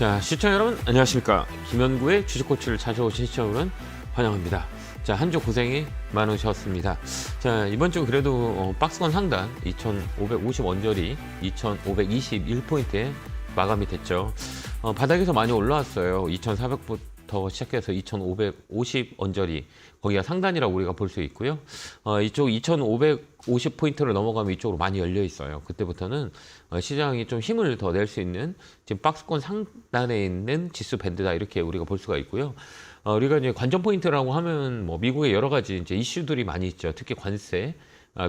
자, 시청자 여러분 안녕하십니까. 김현구의 주식코치를 찾아오신 시청자 여러분 환영합니다. 자, 한 주 고생이 많으셨습니다. 자, 이번 주 그래도 박스권 상단 2550 언저리 2521포인트에 마감이 됐죠. 바닥에서 많이 올라왔어요. 2400부터 시작해서 2550 언저리 거기가 상단이라고 우리가 볼 수 있고요. 이쪽 2550포인트를 넘어가면 이쪽으로 많이 열려 있어요. 그때부터는 시장이 좀 힘을 더 낼 수 있는 지금 박스권 상단에 있는 지수 밴드다 이렇게 우리가 볼 수가 있고요. 우리가 이제 관전 포인트라고 하면 뭐 미국의 여러 가지 이제 이슈들이 많이 있죠. 특히 관세.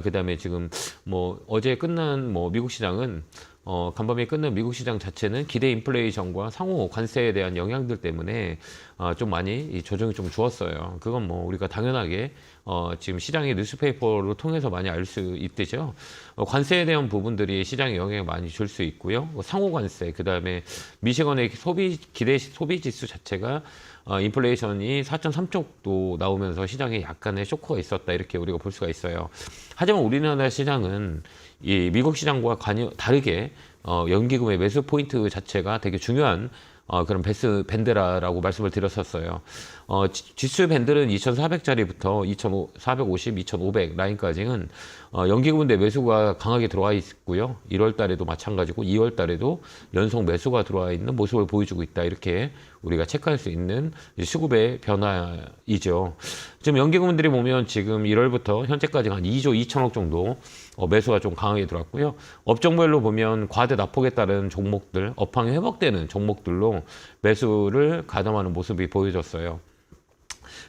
그다음에 지금 뭐 어제 끝난 뭐 미국 시장은 간밤에 끝난 미국 시장 자체는 기대 인플레이션과 상호 관세에 대한 영향들 때문에 좀 많이 조정이 좀 주었어요. 그건 뭐 우리가 당연하게 지금 시장의 뉴스페이퍼로 통해서 많이 알 수 있듯이요. 관세에 대한 부분들이 시장에 영향을 많이 줄 수 있고요. 상호 관세, 그 다음에 미시건의 기대 소비 지수 자체가 인플레이션이 4.3쪽도 나오면서 시장에 약간의 쇼크가 있었다 이렇게 우리가 볼 수가 있어요. 하지만 우리나라 시장은 이 미국 시장과 다르게 연기금의 매수 포인트 자체가 되게 중요한 그런 밴드라고 말씀을 드렸었어요. 지수 밴드는 2,400짜리부터 2,450, 2,500 라인까지는 연기금 대 매수가 강하게 들어와 있고요. 1월 달에도 마찬가지고 2월 달에도 연속 매수가 들어와 있는 모습을 보여주고 있다. 이렇게 우리가 체크할 수 있는 수급의 변화이죠. 지금 연기금들이 보면 지금 1월부터 현재까지 한 2조 2천억 정도 매수가 좀 강하게 들어왔고요. 업종별로 보면 과대 낙폭에 따른 종목들, 업황이 회복되는 종목들로 매수를 가담하는 모습이 보여졌어요.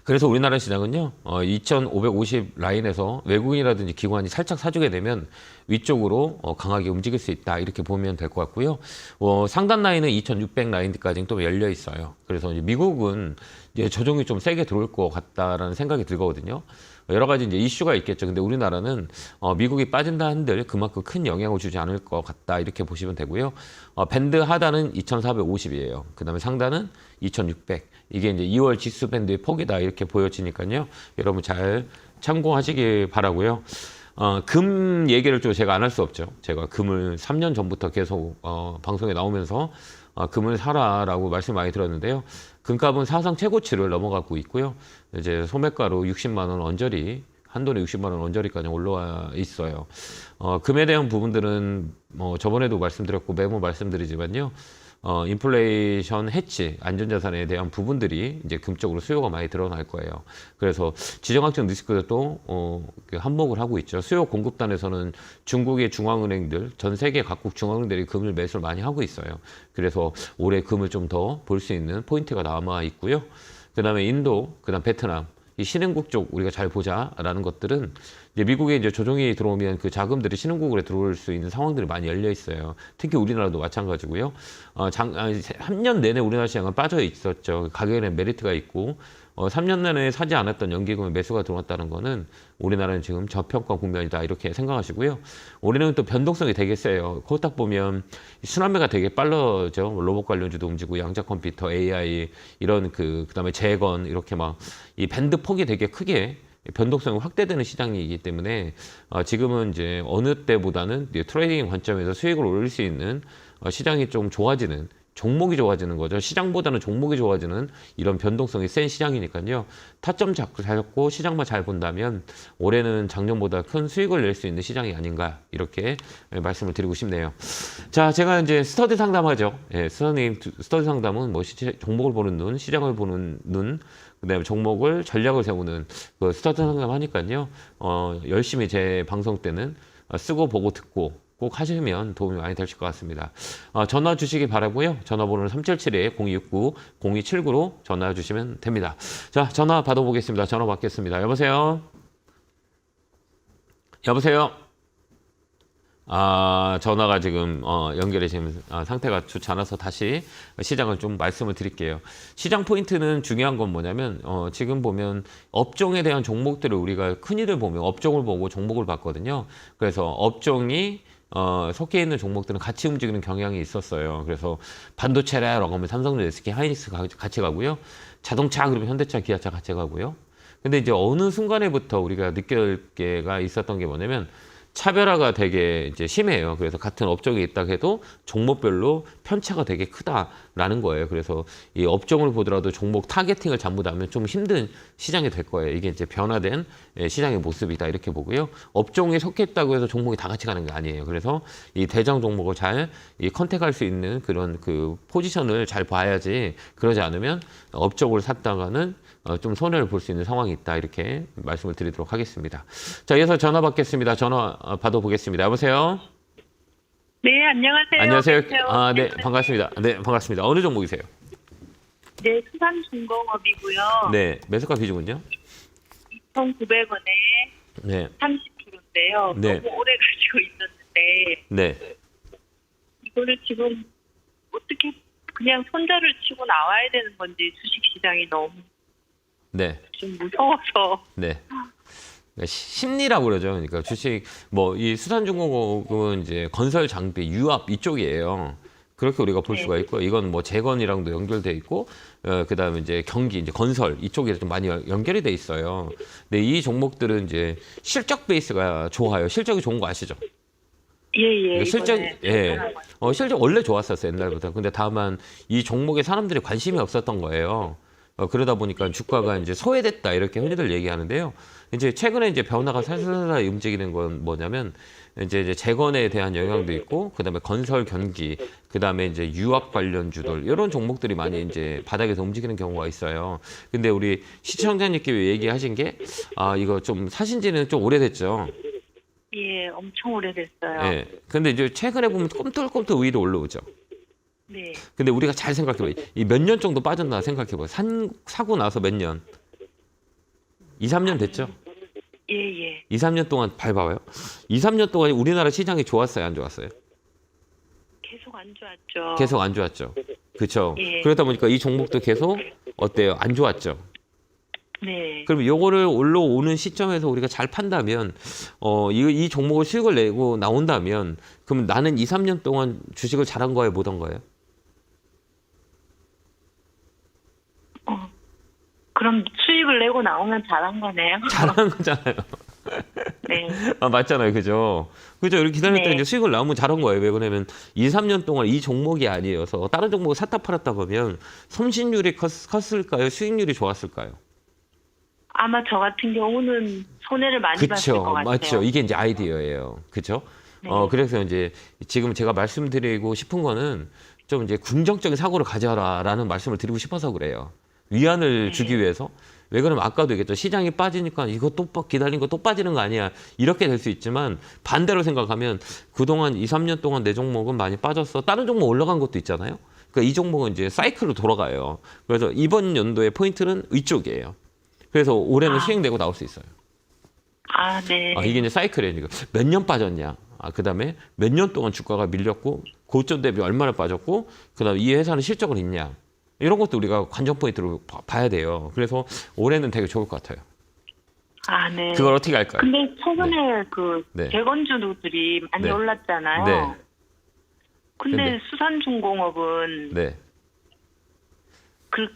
그래서 우리나라 시장은요, 2550 라인에서 외국인이라든지 기관이 살짝 사주게 되면 위쪽으로 강하게 움직일 수 있다. 이렇게 보면 될 것 같고요. 상단 라인은 2600 라인까지는 또 열려 있어요. 그래서 이제 미국은 이제 조정이 좀 세게 들어올 것 같다라는 생각이 들거든요. 여러 가지 이제 이슈가 있겠죠. 근데 우리나라는 미국이 빠진다 한들 그만큼 큰 영향을 주지 않을 것 같다. 이렇게 보시면 되고요. 밴드 하단은 2450이에요. 그 다음에 상단은 2600. 이게 이제 2월 지수 밴드의 폭이다. 이렇게 보여지니까요. 여러분 잘 참고하시길 바라고요. 금 얘기를 좀 제가 안 할 수 없죠. 제가 금을 3년 전부터 계속 방송에 나오면서 금을 사라라고 말씀 많이 들었는데요. 금값은 사상 최고치를 넘어가고 있고요. 이제 소매가로 60만 원 언저리, 한돈에 60만 원 언저리까지 올라와 있어요. 금에 대한 부분들은 뭐 저번에도 말씀드렸고 매번 말씀드리지만요. 인플레이션 해치, 안전자산에 대한 부분들이 이제 금쪽으로 수요가 많이 드러날 거예요. 그래서 지정학적 리스크도 한몫을 하고 있죠. 수요 공급단에서는 중국의 중앙은행들, 전 세계 각국 중앙은행들이 금을 매수를 많이 하고 있어요. 그래서 올해 금을 좀 더 볼 수 있는 포인트가 남아 있고요. 그 다음에 인도, 그 다음 베트남, 이 신흥국 쪽 우리가 잘 보자라는 것들은 이제 미국에 이제 조정이 들어오면 그 자금들이 신흥국으로 들어올 수 있는 상황들이 많이 열려 있어요. 특히 우리나라도 마찬가지고요. 3년 내내 우리나라 시장은 빠져 있었죠. 가격에는 메리트가 있고 3년 내내 사지 않았던 연기금의 매수가 들어왔다는 거는 우리나라는 지금 저평가 국면이다 이렇게 생각하시고요. 올해는 또 변동성이 되게 세요. 코스닥 보면 순환매가 되게 빨라져. 로봇 관련주도 움직이고 양자 컴퓨터, AI 이런 그다음에 재건 이렇게 막 이 밴드 폭이 되게 크게 변동성이 확대되는 시장이기 때문에 지금은 이제 어느 때보다는 트레이딩 관점에서 수익을 올릴 수 있는 시장이 좀 좋아지는 종목이 좋아지는 거죠. 시장보다는 종목이 좋아지는 이런 변동성이 센 시장이니까요. 타점 잡고 시장만 잘 본다면 올해는 작년보다 큰 수익을 낼 수 있는 시장이 아닌가 이렇게 말씀을 드리고 싶네요. 자, 제가 이제 스터디 상담하죠. 예, 스터디 상담은 뭐 종목을 보는 눈, 시장을 보는 눈, 그다음에 종목을 전략을 세우는 그 스터디 상담 하니까요. 열심히 제 방송 때는 쓰고 보고 듣고 꼭 하시면 도움이 많이 되실 것 같습니다. 전화 주시기 바라고요. 전화번호는 377-0269-0279로 전화 주시면 됩니다. 자, 전화 받아보겠습니다. 전화 받겠습니다. 여보세요? 여보세요? 전화가 지금 연결이 지금 상태가 좋지 않아서 다시 시장을 좀 말씀을 드릴게요. 시장 포인트는 중요한 건 뭐냐면 지금 보면 업종에 대한 종목들을 우리가 큰일을 보면 업종을 보고 종목을 봤거든요. 그래서 업종이 속해 있는 종목들은 같이 움직이는 경향이 있었어요. 그래서 반도체라고 하면 삼성전, SK, 하이닉스 같이 가고요. 자동차 그러면 현대차, 기아차 같이 가고요. 근데 이제 어느 순간에부터 우리가 느낄 게가 있었던 게 뭐냐면 차별화가 되게 이제 심해요. 그래서 같은 업종에 있다 해도 종목별로 편차가 되게 크다라는 거예요. 그래서 이 업종을 보더라도 종목 타겟팅을 잘못하면 좀 힘든 시장이 될 거예요. 이게 이제 변화된 시장의 모습이다 이렇게 보고요. 업종에 속했다고 해서 종목이 다 같이 가는 게 아니에요. 그래서 이 대장 종목을 잘 이 컨택할 수 있는 그런 그 포지션을 잘 봐야지, 그러지 않으면 업종을 샀다가는 좀 손해를 볼 수 있는 상황이 있다 이렇게 말씀을 드리도록 하겠습니다. 자, 이어서 전화 받겠습니다. 전화 받아보겠습니다. 여보세요? 네, 안녕하세요. 안녕하세요. 안녕하세요. 아, 네, 반갑습니다. 네, 반갑습니다. 어느 종목이세요? 네, 수산중공업이고요. 네, 매수가 비중은요? 2,900원에 네, 30%인데요. 네. 너무 오래 가지고 있었는데 네. 이거를 지금 어떻게 그냥 손절을 치고 나와야 되는 건지, 주식시장이 너무 네, 좀 무서워서. 네. 그러니까 심리라고 그러죠. 그러니까 주식 뭐 이 수산중공업은 이제 건설 장비, 유압 이쪽이에요. 그렇게 우리가 볼 수가 있고, 이건 뭐 재건이랑도 연결돼 있고, 그다음에 이제 경기, 이제 건설 이쪽에 좀 많이 연결이 돼 있어요. 근데 이 종목들은 이제 실적 베이스가 좋아요. 실적이 좋은 거 아시죠? 예. 실적, 이번에 예. 실적 원래 좋았었어요, 옛날부터. 근데 다만 이 종목에 사람들이 관심이 없었던 거예요. 그러다 보니까 주가가 이제 소외됐다 이렇게 흔히들 얘기하는데요. 이제 최근에 이제 변화가 살살살 움직이는 건 뭐냐면, 이제 재건에 대한 영향도 있고, 그다음에 건설 경기, 그다음에 이제 유압 관련주들 이런 종목들이 많이 이제 바닥에서 움직이는 경우가 있어요. 근데 우리 시청자님께 얘기하신 게, 이거 좀 사신지는 좀 오래됐죠. 예, 엄청 오래됐어요. 예. 근데 이제 최근에 보면 꿈틀꿈틀 위로 올라오죠. 네. 근데 우리가 잘 생각해봐요. 이 몇 년 정도 빠졌나 생각해봐요. 사고 나서 몇 년? 2, 3년 됐죠? 예. 2, 3년 동안 밟아봐요. 2, 3년 동안 우리나라 시장이 좋았어요, 안 좋았어요? 계속 안 좋았죠. 계속 안 좋았죠. 그렇죠. 예. 그러다 보니까 이 종목도 계속 어때요? 안 좋았죠. 네. 그럼 요거를 올라오는 시점에서 우리가 잘 판다면, 이 종목을 수익을 내고 나온다면, 그럼 나는 2, 3년 동안 주식을 잘한 거예요, 못한 거예요? 그럼 수익을 내고 나오면 잘한 거네요. 잘한 거잖아요. 네. 맞잖아요. 그죠? 그죠? 이렇게 기다릴 때 네. 이제 수익을 나오면 잘한 거예요. 왜 그러냐면 2, 3년 동안 이 종목이 아니어서 다른 종목을 샀다 팔았다 보면 손실률이 컸을까요? 수익률이 좋았을까요? 아마 저 같은 경우는 손해를 많이 봤을 것 그쵸. 같아요. 맞죠. 이게 이제 아이디어예요. 그쵸? 네. 그래서 이제 지금 제가 말씀드리고 싶은 거는 좀 이제 긍정적인 사고를 가져라라는 말씀을 드리고 싶어서 그래요. 위안을 주기 위해서. 왜 그러면 아까도 얘기했죠. 시장이 빠지니까 이거 또 기다린 거 또 빠지는 거 아니야. 이렇게 될 수 있지만 반대로 생각하면 그동안 2, 3년 동안 내 종목은 많이 빠졌어. 다른 종목 올라간 것도 있잖아요. 그러니까 이 종목은 이제 사이클로 돌아가요. 그래서 이번 연도의 포인트는 이쪽이에요. 그래서 올해는 수익 내고 나올 수 있어요. 네. 이게 이제 사이클이에요. 몇 년 빠졌냐. 그다음에 몇 년 동안 주가가 밀렸고 고점 대비 얼마나 빠졌고, 그다음에 이 회사는 실적은 있냐. 이런 것도 우리가 관전 포인트로 봐야 돼요. 그래서 올해는 되게 좋을 것 같아요. 네. 그걸 어떻게 할까요? 근데 최근에 네. 재건주들이 많이 네. 올랐잖아요. 네. 근데 수산중공업은 네.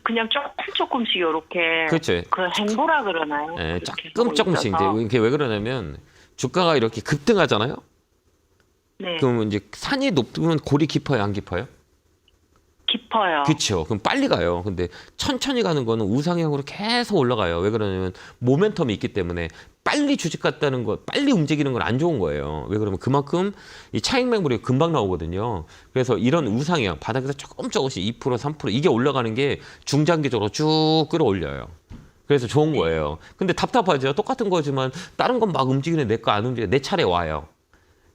그냥 조금씩 이렇게 그렇죠. 그 행보라 그러나요? 네, 그렇게 조금씩 하고 이제 있어서. 이게 왜 그러냐면 주가가 이렇게 급등하잖아요. 네. 그러면 이제 산이 높으면 골이 깊어요, 안 깊어요? 깊어요. 그렇죠. 그럼 빨리 가요. 근데 천천히 가는 거는 우상향으로 계속 올라가요. 왜 그러냐면 모멘텀이 있기 때문에 빨리 주식 같다는 거, 빨리 움직이는 건 안 좋은 거예요. 왜 그러면 그만큼 이 차익 매물이 금방 나오거든요. 그래서 이런 우상향, 바닥에서 조금씩 2%, 3% 이게 올라가는 게 중장기적으로 쭉 끌어올려요. 그래서 좋은 거예요. 근데 답답하죠. 똑같은 거지만 다른 건 막 움직이는 내 거 안 움직여. 내 차례 와요.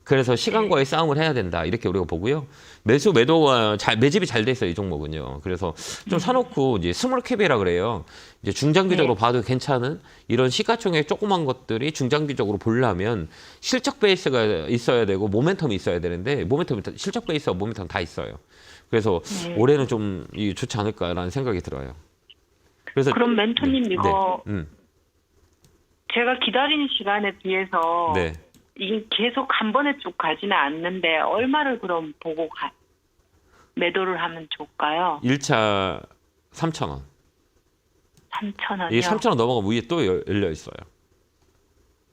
그래서 시간과의 싸움을 해야 된다. 이렇게 우리가 보고요. 매도가 매집이 잘 돼 있어요. 이 종목은요. 그래서 좀 사놓고 이제 스몰 캡이라 그래요. 이제 중장기적으로 봐도 괜찮은 이런 시가총액 조그만 것들이 중장기적으로 보려면 실적 베이스가 있어야 되고 모멘텀이 있어야 되는데 실적 베이스와 모멘텀 다 있어요. 그래서 올해는 좀 좋지 않을까라는 생각이 들어요. 그래서 그럼 멘토님 이거 네. 제가 기다리는 시간에 비해서 네. 이게 계속 한 번에 쭉 가지는 않는데 얼마를 그럼 보고 매도를 하면 좋을까요? 1차 3,000원. 3,000원이요? 이게 3,000원 넘어가면 위에 또 열려 있어요.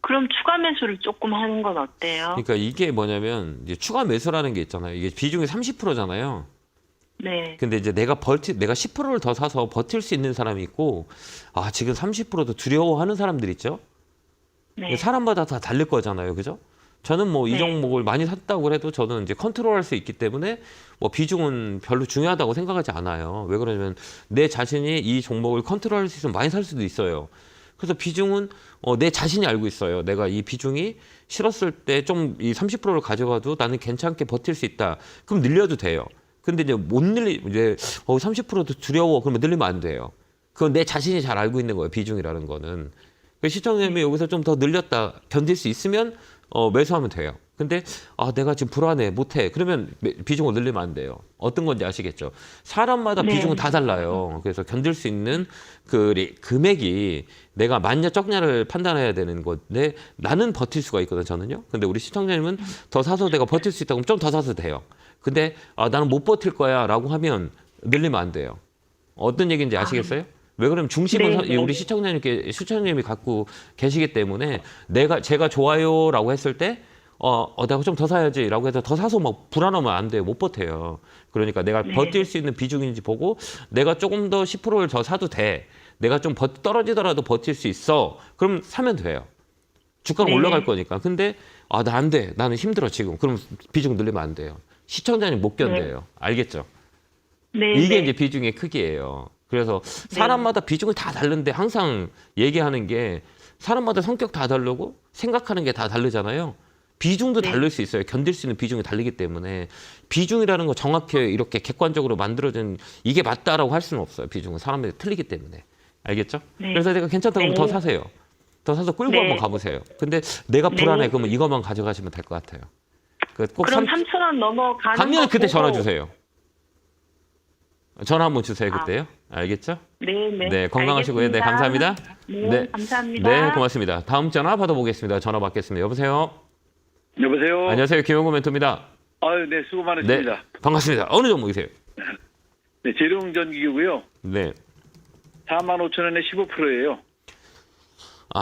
그럼 추가 매수를 조금 하는 건 어때요? 그러니까 이게 뭐냐면 이제 추가 매수라는 게 있잖아요. 이게 비중이 30%잖아요. 네. 근데 이제 내가 10%를 더 사서 버틸 수 있는 사람이 있고, 아, 지금 30%도 두려워하는 사람들 있죠? 네. 사람마다 다 다를 거잖아요. 그죠? 저는 뭐 이 네. 종목을 많이 샀다고 해도 저는 이제 컨트롤할 수 있기 때문에 뭐 비중은 별로 중요하다고 생각하지 않아요. 왜 그러냐면 내 자신이 이 종목을 컨트롤할 수 있으면 많이 살 수도 있어요. 그래서 비중은 내 자신이 알고 있어요. 내가 이 비중이 실었을 때 좀 이 30%를 가져가도 나는 괜찮게 버틸 수 있다. 그럼 늘려도 돼요. 근데 이제 못 이제 30%도 두려워. 그러면 늘리면 안 돼요. 그건 내 자신이 잘 알고 있는 거예요. 비중이라는 거는. 시청자님이 여기서 좀 더 늘렸다 견딜 수 있으면 매수하면 돼요. 근데 내가 지금 불안해 못해 그러면 비중을 늘리면 안 돼요. 어떤 건지 아시겠죠? 사람마다 네. 비중은 다 달라요. 그래서 견딜 수 있는 그 금액이 내가 많냐 적냐를 판단해야 되는 건데 나는 버틸 수가 있거든 저는요. 근데 우리 시청자님은 더 사서 내가 버틸 수 있다고 좀 더 사도 돼요. 근데 나는 못 버틸 거야라고 하면 늘리면 안 돼요. 어떤 얘기인지 아시겠어요? 왜 그러면 중심을 네. 우리 시청자님이 갖고 계시기 때문에 제가 좋아요라고 했을 때 내가 좀 더 사야지라고 해서 더 사서 막 불안하면 안 돼요. 못 버텨요. 그러니까 내가 네. 버틸 수 있는 비중인지 보고 내가 조금 더 10%를 더 사도 돼. 내가 좀 떨어지더라도 버틸 수 있어. 그럼 사면 돼요. 주가는 네. 올라갈 거니까. 근데 나 안 돼. 나는 힘들어 지금. 그럼 비중 늘리면 안 돼요. 시청자님 못 견뎌요. 알겠죠? 네. 이게 네. 이제 비중의 크기예요. 그래서 사람마다 비중이 다 다른데 항상 얘기하는 게 사람마다 성격 다 다르고 생각하는 게 다 다르잖아요. 비중도 네. 다를 수 있어요. 견딜 수 있는 비중이 다르기 때문에 비중이라는 거 정확히 이렇게 객관적으로 만들어진 이게 맞다라고 할 수는 없어요. 비중은 사람마다 틀리기 때문에. 알겠죠? 네. 그래서 내가 괜찮다고 하면 네. 더 사세요. 더 사서 끌고 네. 한번 가보세요. 근데 내가 불안해 네. 그러면 이것만 가져가시면 될 것 같아요. 꼭 그럼 3,000원 넘어가는 가면 거 그때 보고- 전화 주세요. 전화 한번 주세요 그때요. 알겠죠? 네, 네. 네, 건강하시고요. 네, 알겠습니다. 감사합니다. 네, 네. 감사합니다. 네, 고맙습니다. 다음 전화 받아보겠습니다. 전화 받겠습니다. 여보세요? 여보세요. 안녕하세요. 김용구 멘토입니다. 아유, 네, 수고 네, 많으십니다. 반갑습니다. 어느 종목이세요? 네, 재룡전기고요. 네. 45,000원에 15%예요.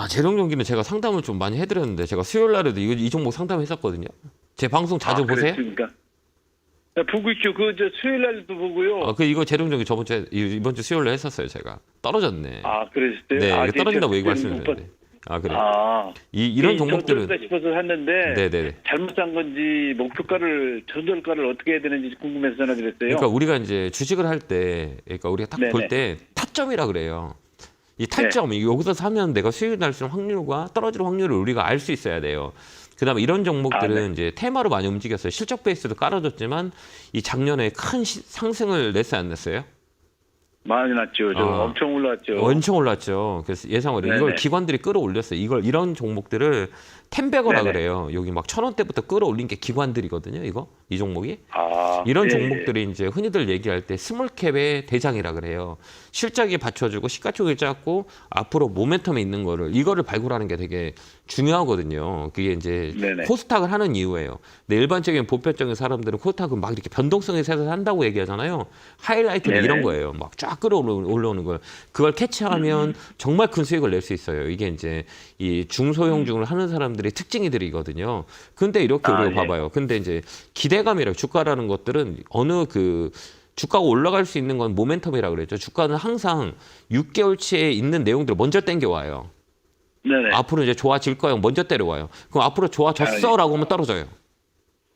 재룡전기는 제가 상담을 좀 많이 해드렸는데 제가 수요일 날에도 이 종목 상담했었거든요. 제 방송 자주 보세요? 그렇습니까? 네, 보고 있죠. 수요일 날도 보고요. 이거 재룡전기 이번 주 수요일 날 했었어요. 제가 떨어졌네. 그러셨어요? 네, 이거 네, 떨어진다고 저 얘기 말씀드렸는데. 그래요? 이런 종목들은 다 싶어서 샀는데 네네. 잘못 산 건지 목표가를 조절가를 어떻게 해야 되는지 궁금해서 전화드렸어요. 그러니까 우리가 이제 주식을 할 때, 그러니까 우리가 딱 네네. 볼 때 타점이라 그래요. 이 타점, 여기서 사면 내가 수익이 날 수 있는 확률과 떨어질 확률을 우리가 알 수 있어야 돼요. 그다음에 이런 종목들은 네. 이제 테마로 많이 움직였어요. 실적 베이스도 깔아줬지만 이 작년에 큰 상승을 냈어요, 안 냈어요? 많이 났죠. 엄청 올랐죠. 엄청 올랐죠. 그래서 예상을 네네. 이걸 기관들이 끌어올렸어요. 이런 종목들을 템베거라 네네. 그래요. 여기 막 1,000원대부터 끌어올린 게 기관들이거든요. 이 종목이. 이런 예, 종목들이 이제 흔히들 얘기할 때 스몰캡의 대장이라 그래요. 실적이 받쳐주고 시가총액이 작고 앞으로 모멘텀에 있는 이거를 발굴하는 게 되게 중요하거든요. 그게 이제 네네. 코스닥을 하는 이유예요. 근데 일반적인 보편적인 사람들은 코스닥은 막 이렇게 변동성이 있어서 한다고 얘기하잖아요. 하이라이트는 네네. 이런 거예요. 막 쫙 끌어올라오는 걸. 그걸 캐치하면 정말 큰 수익을 낼 수 있어요. 이게 이제 이 중소형주를 하는 사람들의 특징이들이거든요. 근데 이렇게 우리가 예. 봐봐요. 근데 이제 기대감이라 주가라는 것들은 주가가 올라갈 수 있는 건 모멘텀이라 그랬죠. 주가는 항상 6개월치에 있는 내용들을 먼저 땡겨와요. 네네. 앞으로 이제 좋아질 거예요. 먼저 때려와요. 그럼 앞으로 좋아졌어라고 하면 떨어져요.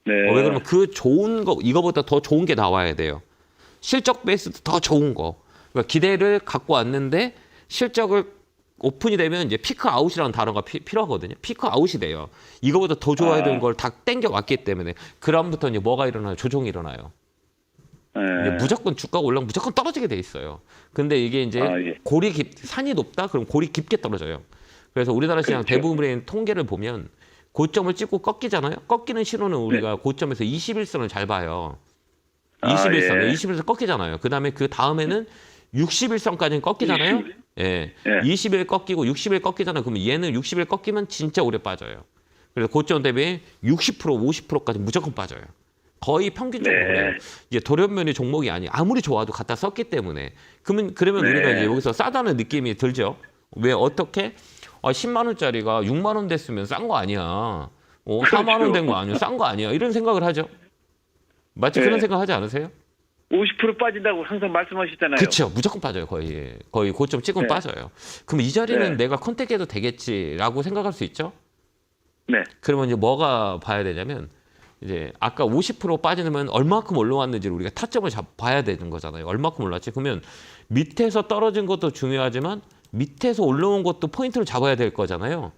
네. 왜 그러면 그 좋은 거 이거보다 더 좋은 게 나와야 돼요. 실적 베이스도 더 좋은 거. 그러니까 기대를 갖고 왔는데 실적을 오픈이 되면 이제 피크 아웃이라는 단어가 필요하거든요. 피크 아웃이 돼요. 이거보다 더 좋아야 되는 걸 다 땡겨 왔기 때문에 그다음부터 이제 뭐가 일어나요? 조정이 일어나요. 네. 이제 무조건 주가가 올라면 무조건 떨어지게 돼 있어요. 근데 이게 이제 예. 산이 높다? 그럼 골이 깊게 떨어져요. 그래서 우리나라 시장 그렇죠. 대부분의 통계를 보면 고점을 찍고 꺾이잖아요. 꺾이는 신호는 우리가 고점에서 21선을 잘 봐요. 21선, 예. 21선 꺾이잖아요. 그다음에 그 다음에는 61선까지는 꺾이잖아요. 60. 예. 예. 20일 꺾이고 60일 꺾이잖아요. 그러면 얘는 60일 꺾이면 진짜 오래 빠져요. 그래서 고점 대비 60%, 50%까지 무조건 빠져요. 거의 평균적으로 네. 그래요. 이제 돌연변이 종목이 아무리 좋아도 갖다 썼기 때문에 그러면 네. 우리가 이제 여기서 싸다는 느낌이 들죠. 왜 어떻게 아, 10만 원짜리가 6만 원 됐으면 싼 거 아니야. 4만 그렇죠. 원 된 거 아니야. 싼 거 아니야. 이런 생각을 하죠. 마치 네. 그런 생각 하지 않으세요? 50% 빠진다고 항상 말씀하시잖아요. 그렇죠. 무조건 빠져요. 거의 고점 찍으면 네. 빠져요. 그럼 이 자리는 네. 내가 컨택해도 되겠지라고 생각할 수 있죠. 네. 그러면 이제 뭐가 봐야 되냐면 이제 아까 50% 빠지면 얼마큼 올라왔는지를 우리가 타점을 봐야 되는 거잖아요. 얼마큼 올랐지? 그러면 밑에서 떨어진 것도 중요하지만 밑에서 올라온 것도 포인트를 잡아야 될 거잖아요.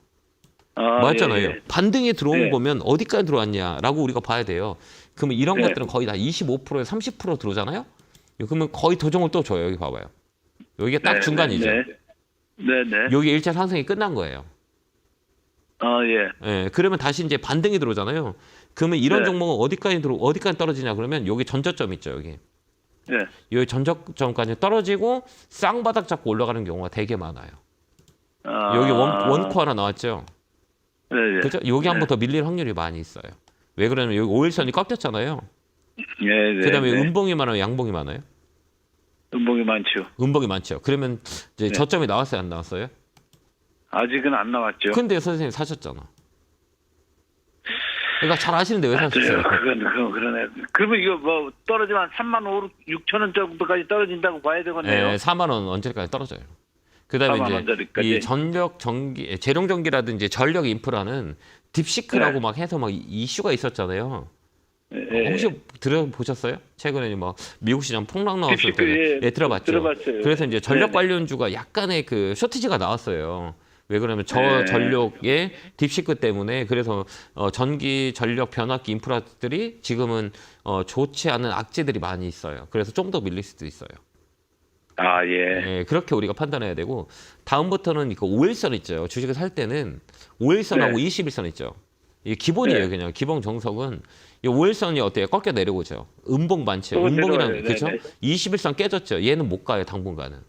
아, 맞잖아요. 예, 예. 반등이 들어온 네. 거면 어디까지 들어왔냐라고 우리가 봐야 돼요. 그러면 이런 네. 것들은 거의 다 25%에 30% 들어오잖아요. 그러면 거의 도정을 또 줘요. 여기 봐봐요. 여기가 딱 네, 중간이죠. 네. 네, 네. 여기 일차 상승이 끝난 거예요. 아, 예. 예, 그러면 다시 이제 반등이 들어오잖아요. 그러면 이런 네. 종목은 어디까지 떨어지냐 그러면 여기 전저점 있죠, 여기. 네. 여기 전저점까지 떨어지고 쌍바닥 잡고 올라가는 경우가 되게 많아요. 아, 여기 원코 하나 나왔죠. 네, 네. 그죠? 여기 한 번 더 밀릴 확률이 많이 있어요. 왜 그러냐면 여기 5일선이 꺾였잖아요. 예, 네. 그다음에 네. 음봉이 많아요, 양봉이 많아요. 음봉이 많죠. 음봉이 많죠. 그러면 이제 네. 저점이 나왔어요, 안 나왔어요? 아직은 안 나왔죠. 근데 선생님 사셨잖아. 그러니까 잘 아시는데 왜 맞아요. 사셨어요? 그건 그러네. 그러면 이거 뭐 떨어지면 3만 6천 원 정도까지 떨어진다고 봐야 되겠네요. 네, 4만 원 언제까지 떨어져요. 그다음에 4만 이제 원짜리까지. 이 전력 전기, 재룡 전기라든지 전력 인프라는 딥시크라고 네. 막 해서 막 이슈가 있었잖아요. 예, 혹시 들어보셨어요? 최근에 막 미국 시장 폭락 나왔을 딥시크, 때, 예, 들어봤죠. 들어봤어요. 그래서 이제 전력 네네. 관련주가 약간의 그 쇼티지가 나왔어요. 왜 그러면 저 네. 전력의 딥시크 때문에 그래서 전기 전력 변압기 인프라들이 지금은 좋지 않은 악재들이 많이 있어요. 그래서 좀 더 밀릴 수도 있어요. 아, 예. 예, 그렇게 우리가 판단해야 되고 다음부터는 이거 5일선 있죠. 주식을 살 때는 5일선하고 네. 21선 있죠. 이게 기본이에요, 네. 그냥 기본 정석은 이 5일선이 어때요? 꺾여 내려오죠. 음봉 많죠. 꺾어 음봉이랑 내려와요. 그죠? 네, 21선 깨졌죠. 얘는 못 가요, 당분간은.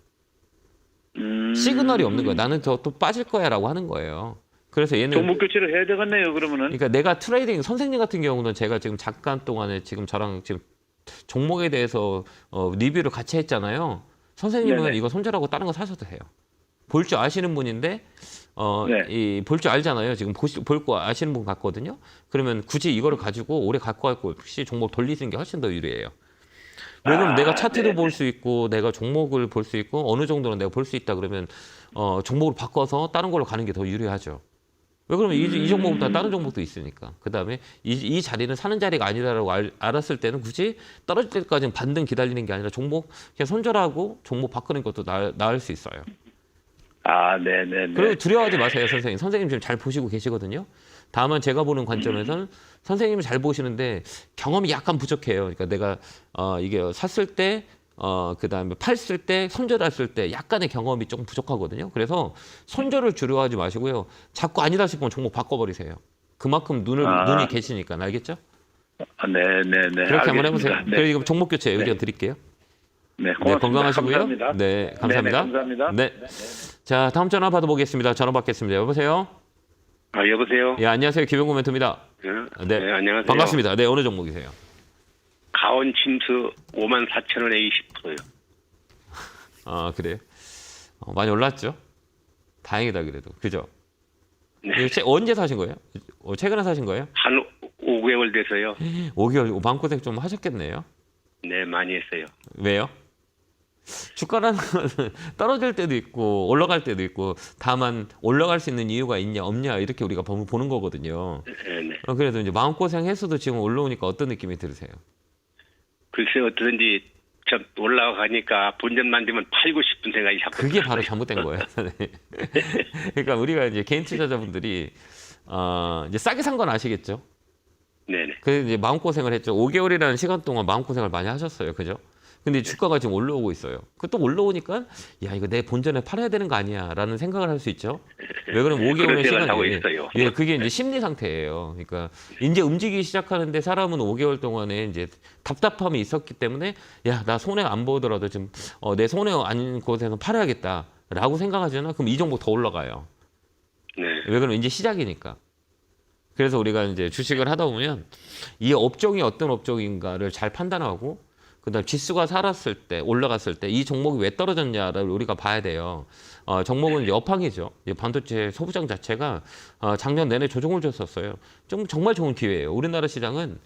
시그널이 없는 거예요. 나는 또 빠질 거야라고 하는 거예요. 그래서 얘는 종목 교체를 해야 되겠네요. 그러면은. 그러니까 내가 트레이딩 선생님 같은 경우는 제가 지금 잠깐 동안에 지금 저랑 지금 종목에 대해서 리뷰를 같이 했잖아요. 선생님은 네네. 이거 손절하고 다른 거 사셔도 해요. 볼 줄 아시는 분인데 네. 이 볼 줄 알잖아요. 지금 볼 거 아시는 분 같거든요. 그러면 굳이 이거를 가지고 오래 갖고 갈 거 없이 종목 돌리시는 게 훨씬 더 유리해요. 왜 그러면 내가 차트도 네네. 볼 수 있고 내가 종목을 볼 수 있고 어느 정도는 내가 볼 수 있다 그러면 종목을 바꿔서 다른 걸로 가는 게 더 유리하죠. 왜 그러면 이 종목보다 다른 종목도 있으니까. 그다음에 이 자리는 사는 자리가 아니다라고 알았을 때는 굳이 떨어질 때까지는 반등 기다리는 게 아니라 종목 그냥 손절하고 종목 바꾸는 것도 나을 수 있어요. 아, 네네네. 그리고 두려워하지 마세요, 선생님. 선생님 지금 잘 보시고 계시거든요. 다만 제가 보는 관점에서는 선생님이 잘 보시는데 경험이 약간 부족해요. 그러니까 내가 이게 샀을 때 그다음에 팔을 때 손절했을 때 약간의 경험이 조금 부족하거든요. 그래서 손절을 두려워하지 마시고요. 자꾸 아니다 싶으면 종목 바꿔버리세요. 그만큼 눈이 계시니까 알겠죠? 아, 네네네. 그렇게 한번 해보세요. 네. 그리고 지금 종목 교체 의견 드릴게요. 네, 네, 고맙습니다. 건강하시고요. 감사합니다. 네, 감사합니다. 네네, 감사합니다. 네. 자, 다음 전화 받아보겠습니다. 전화 받겠습니다. 여보세요? 아, 여보세요? 예, 안녕하세요. 김용구 멘토입니다. 네, 안녕하세요. 반갑습니다. 네, 어느 종목이세요? 가온 침수 54,000원에 20%요. 아, 그래요? 많이 올랐죠? 다행이다, 그래도. 그죠? 네. 이거 언제 사신 거예요? 최근에 사신 거예요? 한 5개월 돼서요. 5개월, 마음고생 좀 하셨겠네요. 네, 많이 했어요. 왜요? 주가라는 것은 떨어질 때도 있고 올라갈 때도 있고 다만 올라갈 수 있는 이유가 있냐 없냐 이렇게 우리가 보는 거거든요. 네, 네. 그래도 이제 마음고생했어도 지금 올라오니까 어떤 느낌이 들으세요? 글쎄 어떠든지 좀 올라가니까 본전만 되면 팔고 싶은 생각이 자꾸 그게 바로 잘못된 거예요. 네. 그러니까 우리가 이제 개인 투자자분들이 이제 싸게 산 건 아시겠죠? 네네. 그래서 이제 마음고생을 했죠. 5개월이라는 시간 동안 마음고생을 많이 하셨어요. 그죠? 근데 주가가 지금 올라오고 있어요. 그 또 올라오니까 야 이거 내 본전에 팔아야 되는 거 아니야라는 생각을 할 수 있죠. 왜 그러면 5개월의 그런 생각을 하고 시간이 있어요. 예 그게 이제 심리 상태예요. 그러니까 이제 움직이기 시작하는데 사람은 5개월 동안에 이제 답답함이 있었기 때문에 야 나 손해 안 보더라도 지금 내 손해 아닌 곳에서 팔아야겠다라고 생각하잖아. 그럼 이 종목 더 올라가요. 네. 왜 그러면 이제 시작이니까. 그래서 우리가 이제 주식을 하다 보면 이 업종이 어떤 업종인가를 잘 판단하고 그다음 지수가 살았을 때 올라갔을 때 이 종목이 왜 떨어졌냐를 우리가 봐야 돼요. 종목은 이제 업황이죠. 반도체 소부장 자체가 작년 내내 조정을 줬었어요. 좀 정말 좋은 기회예요. 우리나라 시장은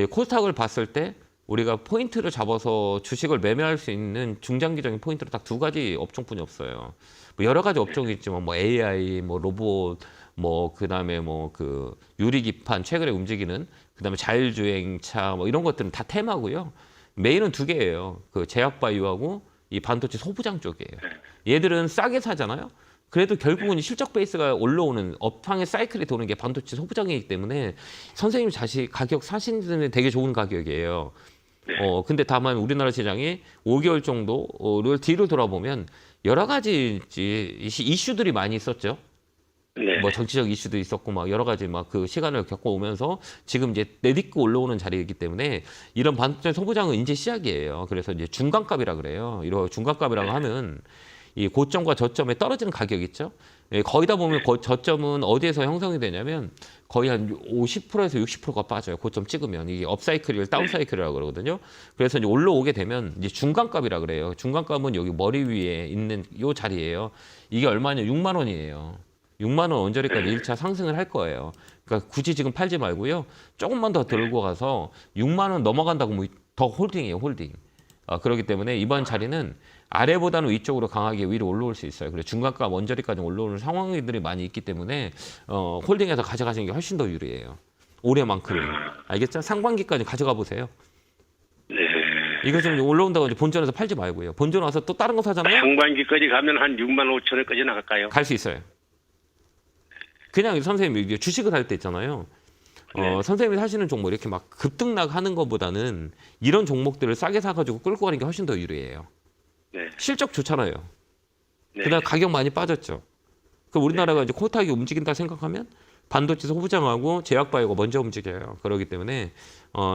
코스닥을 봤을 때 우리가 포인트를 잡아서 주식을 매매할 수 있는 중장기적인 포인트로 딱 두 가지 업종뿐이 없어요. 뭐 여러 가지 업종이 있지만 뭐 AI, 뭐 로봇, 뭐 그다음에 뭐 그 유리기판 최근에 움직이는 그다음에 자율주행차 뭐 이런 것들은 다 테마고요. 메인은 두 개예요. 그 제약바이오하고 이 반도체 소부장 쪽이에요. 얘들은 싸게 사잖아요. 그래도 결국은 실적 베이스가 올라오는 업황의 사이클이 도는 게 반도체 소부장이기 때문에 선생님 자식 가격 사시는 데는 되게 좋은 가격이에요. 근데 다만 우리나라 시장이 5개월 정도를 뒤로 돌아보면 여러 가지 이슈들이 많이 있었죠. 네. 뭐 정치적 이슈도 있었고 막 여러 가지 막 그 시간을 겪어오면서 지금 이제 내딛고 올라오는 자리이기 때문에 이런 반도체 소부장은 이제 시작이에요. 그래서 이제 중간값이라 그래요. 이런 중간값이라고 하면 이 고점과 저점에 떨어지는 가격 있죠. 거의 다 보면 저점은 어디에서 형성이 되냐면 거의 한 50%에서 60%가 빠져요. 고점 찍으면 이게 업사이클을 다운사이클이라고 그러거든요. 그래서 이제 올라오게 되면 이제 중간값이라 그래요. 중간값은 여기 머리 위에 있는 요 자리예요. 이게 얼마냐? 6만 원이에요. 6만 원 언저리까지 1차 상승을 할 거예요. 그러니까 굳이 지금 팔지 말고요. 조금만 더 들고 가서 6만 원 넘어간다고 뭐 더 홀딩이에요, 홀딩. 그렇기 때문에 이번 자리는 아래보다는 위쪽으로 강하게 위로 올라올 수 있어요. 그래서 중간값 언저리까지 올라오는 상황들이 많이 있기 때문에 홀딩해서 가져가시는 게 훨씬 더 유리해요. 올해만큼은. 알겠죠? 상반기까지 가져가 보세요. 네. 이거 좀 올라온다고 이제 본전에서 팔지 말고요. 본전 와서 또 다른 거 사잖아요? 상반기까지 가면 한 6만 5천 원까지 나갈까요? 갈 수 있어요. 그냥 선생님이 주식을 할 때 있잖아요. 선생님이 사시는 종목 이렇게 막 급등락하는 것보다는 이런 종목들을 싸게 사가지고 끌고 가는 게 훨씬 더 유리해요. 네. 실적 좋잖아요. 네. 그다음 가격 많이 빠졌죠. 그럼 우리나라가 이제 코스닥이 움직인다 생각하면 반도체 소부장하고 제약바이오가 먼저 움직여요. 그렇기 때문에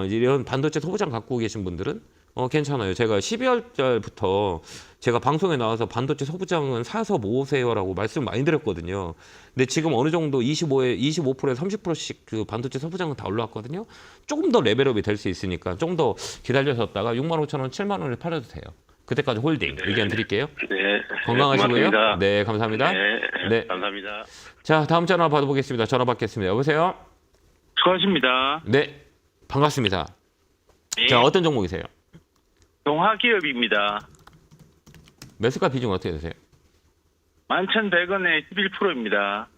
이런 반도체 소부장 갖고 계신 분들은 괜찮아요. 제가 12월 달부터 제가 방송에 나와서 반도체 소부장은 사서 모으세요라고 말씀 많이 드렸거든요. 근데 지금 어느 정도 25에서 30%씩 그 반도체 소부장은 다 올라왔거든요. 조금 더 레벨업이 될 수 있으니까 좀 더 기다려셨다가 6만 5천 원, 7만 원에 팔아도 돼요. 그때까지 홀딩 의견 드릴게요. 네. 건강하시고요. 고맙습니다. 네, 감사합니다. 네. 네. 감사합니다. 자, 다음 전화 받아보겠습니다. 전화 받겠습니다. 여보세요? 수고하십니다. 네, 반갑습니다. 네. 자, 어떤 종목이세요? 동화기업입니다. 매수가 비중 어떻게 되세요? 11,100원에 11%입니다.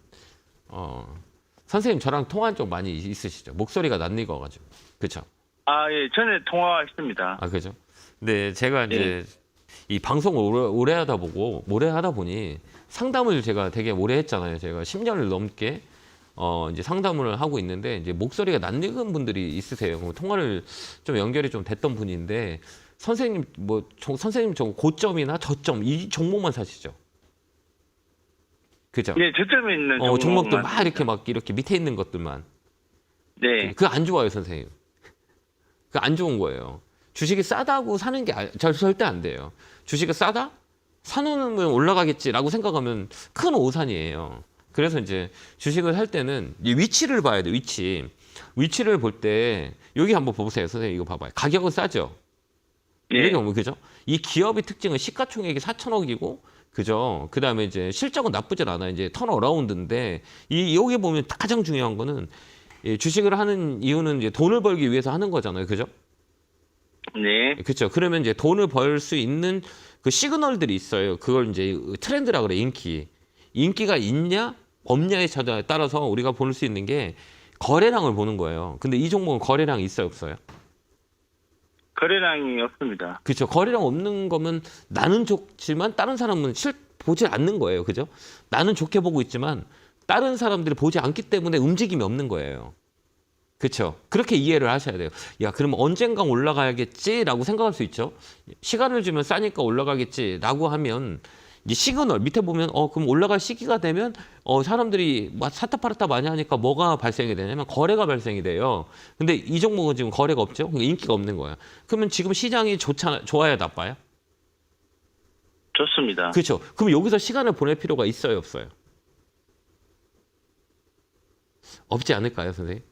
선생님 저랑 통화한 적 많이 있으시죠? 목소리가 낯익어가지고. 그렇죠? 예, 전에 통화했습니다. 그죠? 근데 제가 이제 이 방송을 오래 하다 보니 상담을 제가 되게 오래 했잖아요. 제가 10년을 넘게 이제 상담을 하고 있는데 이제 목소리가 낯익은 분들이 있으세요. 그럼 통화를 좀 연결이 좀 됐던 분인데 선생님 선생님 저 고점이나 저점 이 종목만 사시죠? 그죠? 네, 저점에 있는 종목들 막 이렇게 밑에 있는 것들만. 네. 그거 안 좋아요, 선생님. 그거 안 좋은 거예요. 주식이 싸다고 사는 게 절대 안 돼요. 주식이 싸다? 사놓으면 올라가겠지라고 생각하면 큰 오산이에요. 그래서 이제 주식을 살 때는 이 위치를 봐야 돼요, 위치. 위치를 볼 때 여기 한번 보세요, 선생님. 이거 봐봐요. 가격은 싸죠? 네. 이게 그죠? 이 기업의 특징은 시가총액이 4천억이고, 그죠? 그 다음에 이제 실적은 나쁘진 않아요. 이제 턴어라운드인데, 여기 보면 가장 중요한 거는 주식을 하는 이유는 이제 돈을 벌기 위해서 하는 거잖아요. 그죠? 네. 그렇죠. 그러면 이제 돈을 벌 수 있는 그 시그널들이 있어요. 그걸 이제 트렌드라 그래, 인기가 있냐, 없냐에 따라서 우리가 볼 수 있는 게 거래량을 보는 거예요. 근데 이 종목은 거래량이 있어요, 없어요? 거래량이 없습니다. 그렇죠. 거래량 없는 거면 나는 좋지만 다른 사람은 보지 않는 거예요. 그죠? 나는 좋게 보고 있지만 다른 사람들이 보지 않기 때문에 움직임이 없는 거예요. 그렇죠. 그렇게 이해를 하셔야 돼요. 야, 그러면 언젠가 올라가야겠지라고 생각할 수 있죠. 시간을 주면 싸니까 올라가겠지라고 하면 이 시그널 밑에 보면 그럼 올라갈 시기가 되면 사람들이 막 사타파라타 많이 하니까 뭐가 발생이 되냐면 거래가 발생이 돼요. 근데 이 종목은 지금 거래가 없죠. 그러니까 인기가 없는 거야. 그러면 지금 시장이 좋아요, 나빠요? 좋습니다. 그렇죠. 그럼 여기서 시간을 보낼 필요가 있어요, 없어요? 없지 않을까요, 선생님?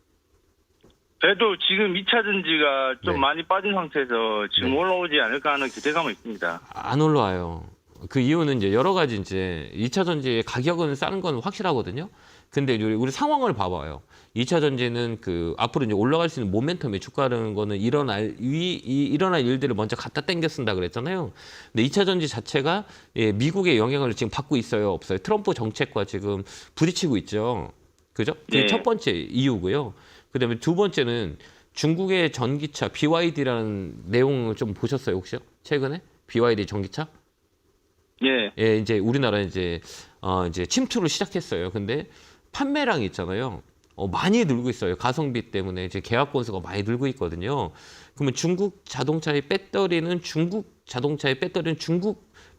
그래도 지금 2차 전지가 좀 네. 많이 빠진 상태에서 지금 네. 올라오지 않을까 하는 기대감은 있습니다. 안 올라와요. 그 이유는 이제 여러 가지 이제 2차 전지의 가격은 싸는 건 확실하거든요. 근데 우리 상황을 봐봐요. 2차 전지는 그 앞으로 이제 올라갈 수 있는 모멘텀의 주가라는 거는 일어날 일들을 먼저 갖다 당겨 쓴다 그랬잖아요. 근데 2차 전지 자체가 미국의 영향을 지금 받고 있어요, 없어요? 트럼프 정책과 지금 부딪히고 있죠. 그죠? 그게 네. 첫 번째 이유고요. 그다음에 두 번째는 중국의 전기차 BYD라는 내용을 좀 보셨어요, 혹시요? 최근에 BYD 전기차? 예. 예, 이제 우리나라 이제 침투를 시작했어요. 근데 판매량이 있잖아요. 많이 늘고 있어요. 가성비 때문에 이제 계약 건수가 많이 늘고 있거든요. 그러면 중국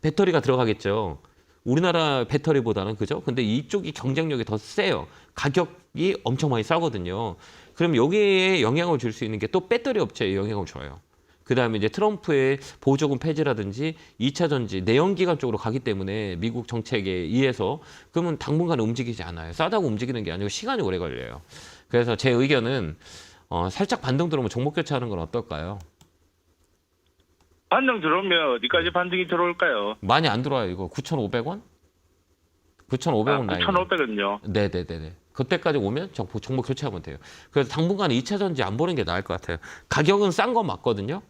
배터리가 들어가겠죠. 우리나라 배터리보다는 그죠? 근데 이쪽이 경쟁력이 더 세요. 가격이 엄청 많이 싸거든요. 그럼 여기에 영향을 줄 수 있는 게 또 배터리 업체에 영향을 줘요. 그다음에 이제 트럼프의 보조금 폐지라든지 2차 전지 내연기관 쪽으로 가기 때문에 미국 정책에 의해서 그러면 당분간 움직이지 않아요. 싸다고 움직이는 게 아니고 시간이 오래 걸려요. 그래서 제 의견은 살짝 반등 들어오면 종목 교체하는 건 어떨까요? 반등 들어오면 어디까지 반등이 들어올까요? 많이 안 들어와요. 이거 9,500원? 9,500원 라인. 9,500원요. 네네네네. 그때까지 오면 종목 교체하면 돼요. 그래서 당분간 2차 전지 안 보는 게 나을 것 같아요. 가격은 싼 건 맞거든요.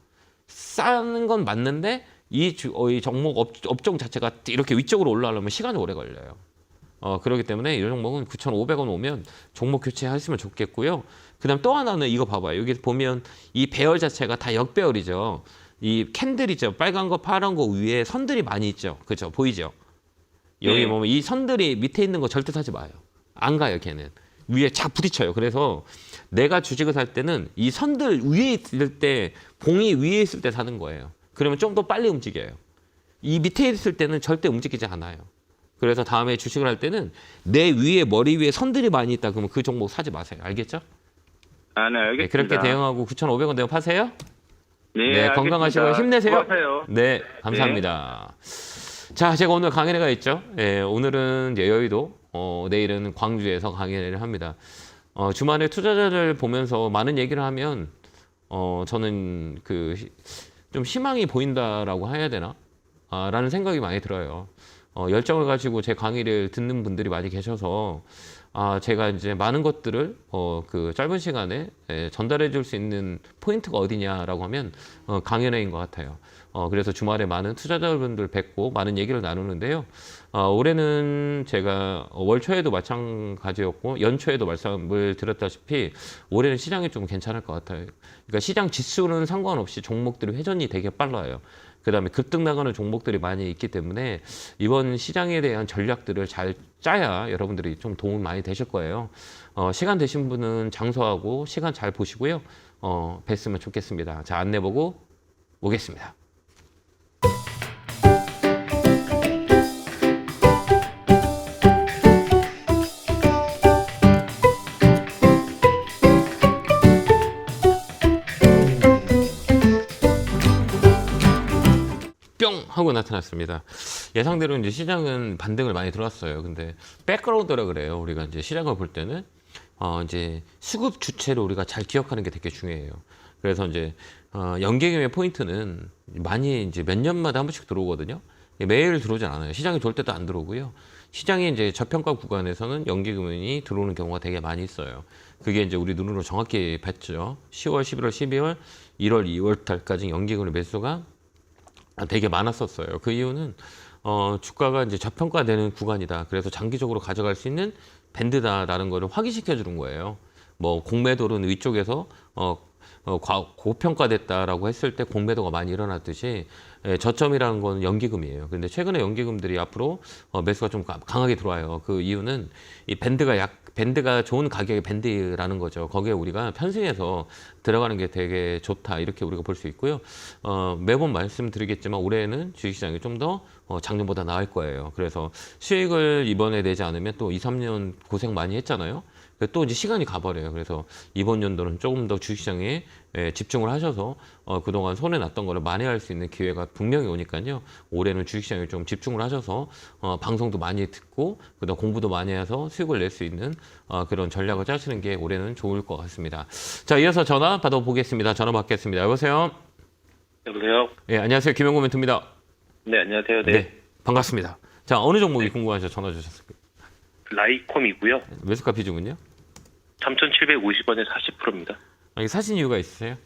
싼 건 맞는데 이 종목 업종 자체가 이렇게 위쪽으로 올라가려면 시간이 오래 걸려요. 그렇기 때문에 이 종목은 9,500원 오면 종목 교체하시면 좋겠고요. 그다음 또 하나는 이거 봐봐요. 여기 보면 이 배열 자체가 다 역배열이죠. 이 캔들이죠. 빨간 거, 파란 거 위에 선들이 많이 있죠. 그죠? 보이죠? 여기 네. 보면 이 선들이 밑에 있는 거 절대 사지 마요. 안 가요, 걔는. 위에 착 부딪혀요. 그래서 내가 주식을 살 때는 이 선들 위에 있을 때, 봉이 위에 있을 때 사는 거예요. 그러면 좀 더 빨리 움직여요. 이 밑에 있을 때는 절대 움직이지 않아요. 그래서 다음에 주식을 할 때는 내 위에, 머리 위에 선들이 많이 있다. 그러면 그 종목 사지 마세요. 알겠죠? 아, 네, 네, 알겠습니다. 그렇게 대응하고 9,500원 대응 파세요. 네, 네, 알겠습니다. 건강하시고 힘내세요. 수고하세요. 네, 감사합니다. 자, 제가 오늘 강연회가 있죠. 예, 오늘은 이제 여의도, 내일은 광주에서 강연회를 합니다. 주말에 투자자를 보면서 많은 얘기를 하면, 저는 좀 희망이 보인다라고 해야 되나? 라는 생각이 많이 들어요. 열정을 가지고 제 강의를 듣는 분들이 많이 계셔서, 제가 이제 많은 것들을 그 짧은 시간에 전달해 줄 수 있는 포인트가 어디냐라고 하면 강연회인 것 같아요. 그래서 주말에 많은 투자자분들 뵙고 많은 얘기를 나누는데요. 올해는 제가 월 초에도 마찬가지였고 연초에도 말씀을 드렸다시피 올해는 시장이 좀 괜찮을 것 같아요. 그러니까 시장 지수는 상관없이 종목들이 회전이 되게 빨라요. 그다음에 급등 나가는 종목들이 많이 있기 때문에 이번 시장에 대한 전략들을 잘 짜야 여러분들이 좀 도움 많이 되실 거예요. 시간 되신 분은 장소하고 시간 잘 보시고요. 뵀으면 좋겠습니다. 자, 안내 보고 오겠습니다. 뿅 하고 나타났습니다. 예상대로 이제 시장은 반등을 많이 들어왔어요. 근데 백그라운드라 그래요. 우리가 이제 시장을 볼 때는 이제 수급 주체를 우리가 잘 기억하는 게 되게 중요해요. 그래서 이제 연계금의 포인트는 많이 이제 몇 년마다 한 번씩 들어오거든요. 매일 들어오진 않아요. 시장이 돌 때도 안 들어오고요. 시장이 이제 저평가 구간에서는 연계금이 들어오는 경우가 되게 많이 있어요. 그게 이제 우리 눈으로 정확히 봤죠. 10월, 11월, 12월, 1월, 2월 달까지 연계금의 매수가 되게 많았었어요. 그 이유는 주가가 이제 저평가되는 구간이다. 그래서 장기적으로 가져갈 수 있는 밴드다라는 거를 확인시켜 주는 거예요. 뭐 공매도는 위쪽에서 고평가됐다라고 했을 때 공매도가 많이 일어났듯이 저점이라는 건 연기금이에요. 근데 최근에 연기금들이 앞으로 매수가 좀 강하게 들어와요. 그 이유는 이 밴드가 좋은 가격의 밴드라는 거죠. 거기에 우리가 편승해서 들어가는 게 되게 좋다. 이렇게 우리가 볼 수 있고요. 매번 말씀드리겠지만 올해는 주식시장이 좀 더 작년보다 나을 거예요. 그래서 수익을 이번에 내지 않으면 또 2, 3년 고생 많이 했잖아요. 또 이제 시간이 가버려요. 그래서 이번 연도는 조금 더 주식시장에 집중을 하셔서 그동안 손해 났던 거를 만회할 수 있는 기회가 분명히 오니까요. 올해는 주식시장에 좀 집중을 하셔서 방송도 많이 듣고 그다음 공부도 많이 해서 수익을 낼 수 있는 그런 전략을 짜시는 게 올해는 좋을 것 같습니다. 자, 이어서 전화 받아보겠습니다. 전화 받겠습니다. 여보세요? 여보세요? 예, 안녕하세요. 김영구 멘토입니다. 네, 안녕하세요. 네, 반갑습니다. 자, 어느 종목이 궁금하셔서 전화 주셨을까요? 라이콤이고요. 매수가 비중은요? 3,750원에 40%입니다. 이게 사신 이유가 있으세요?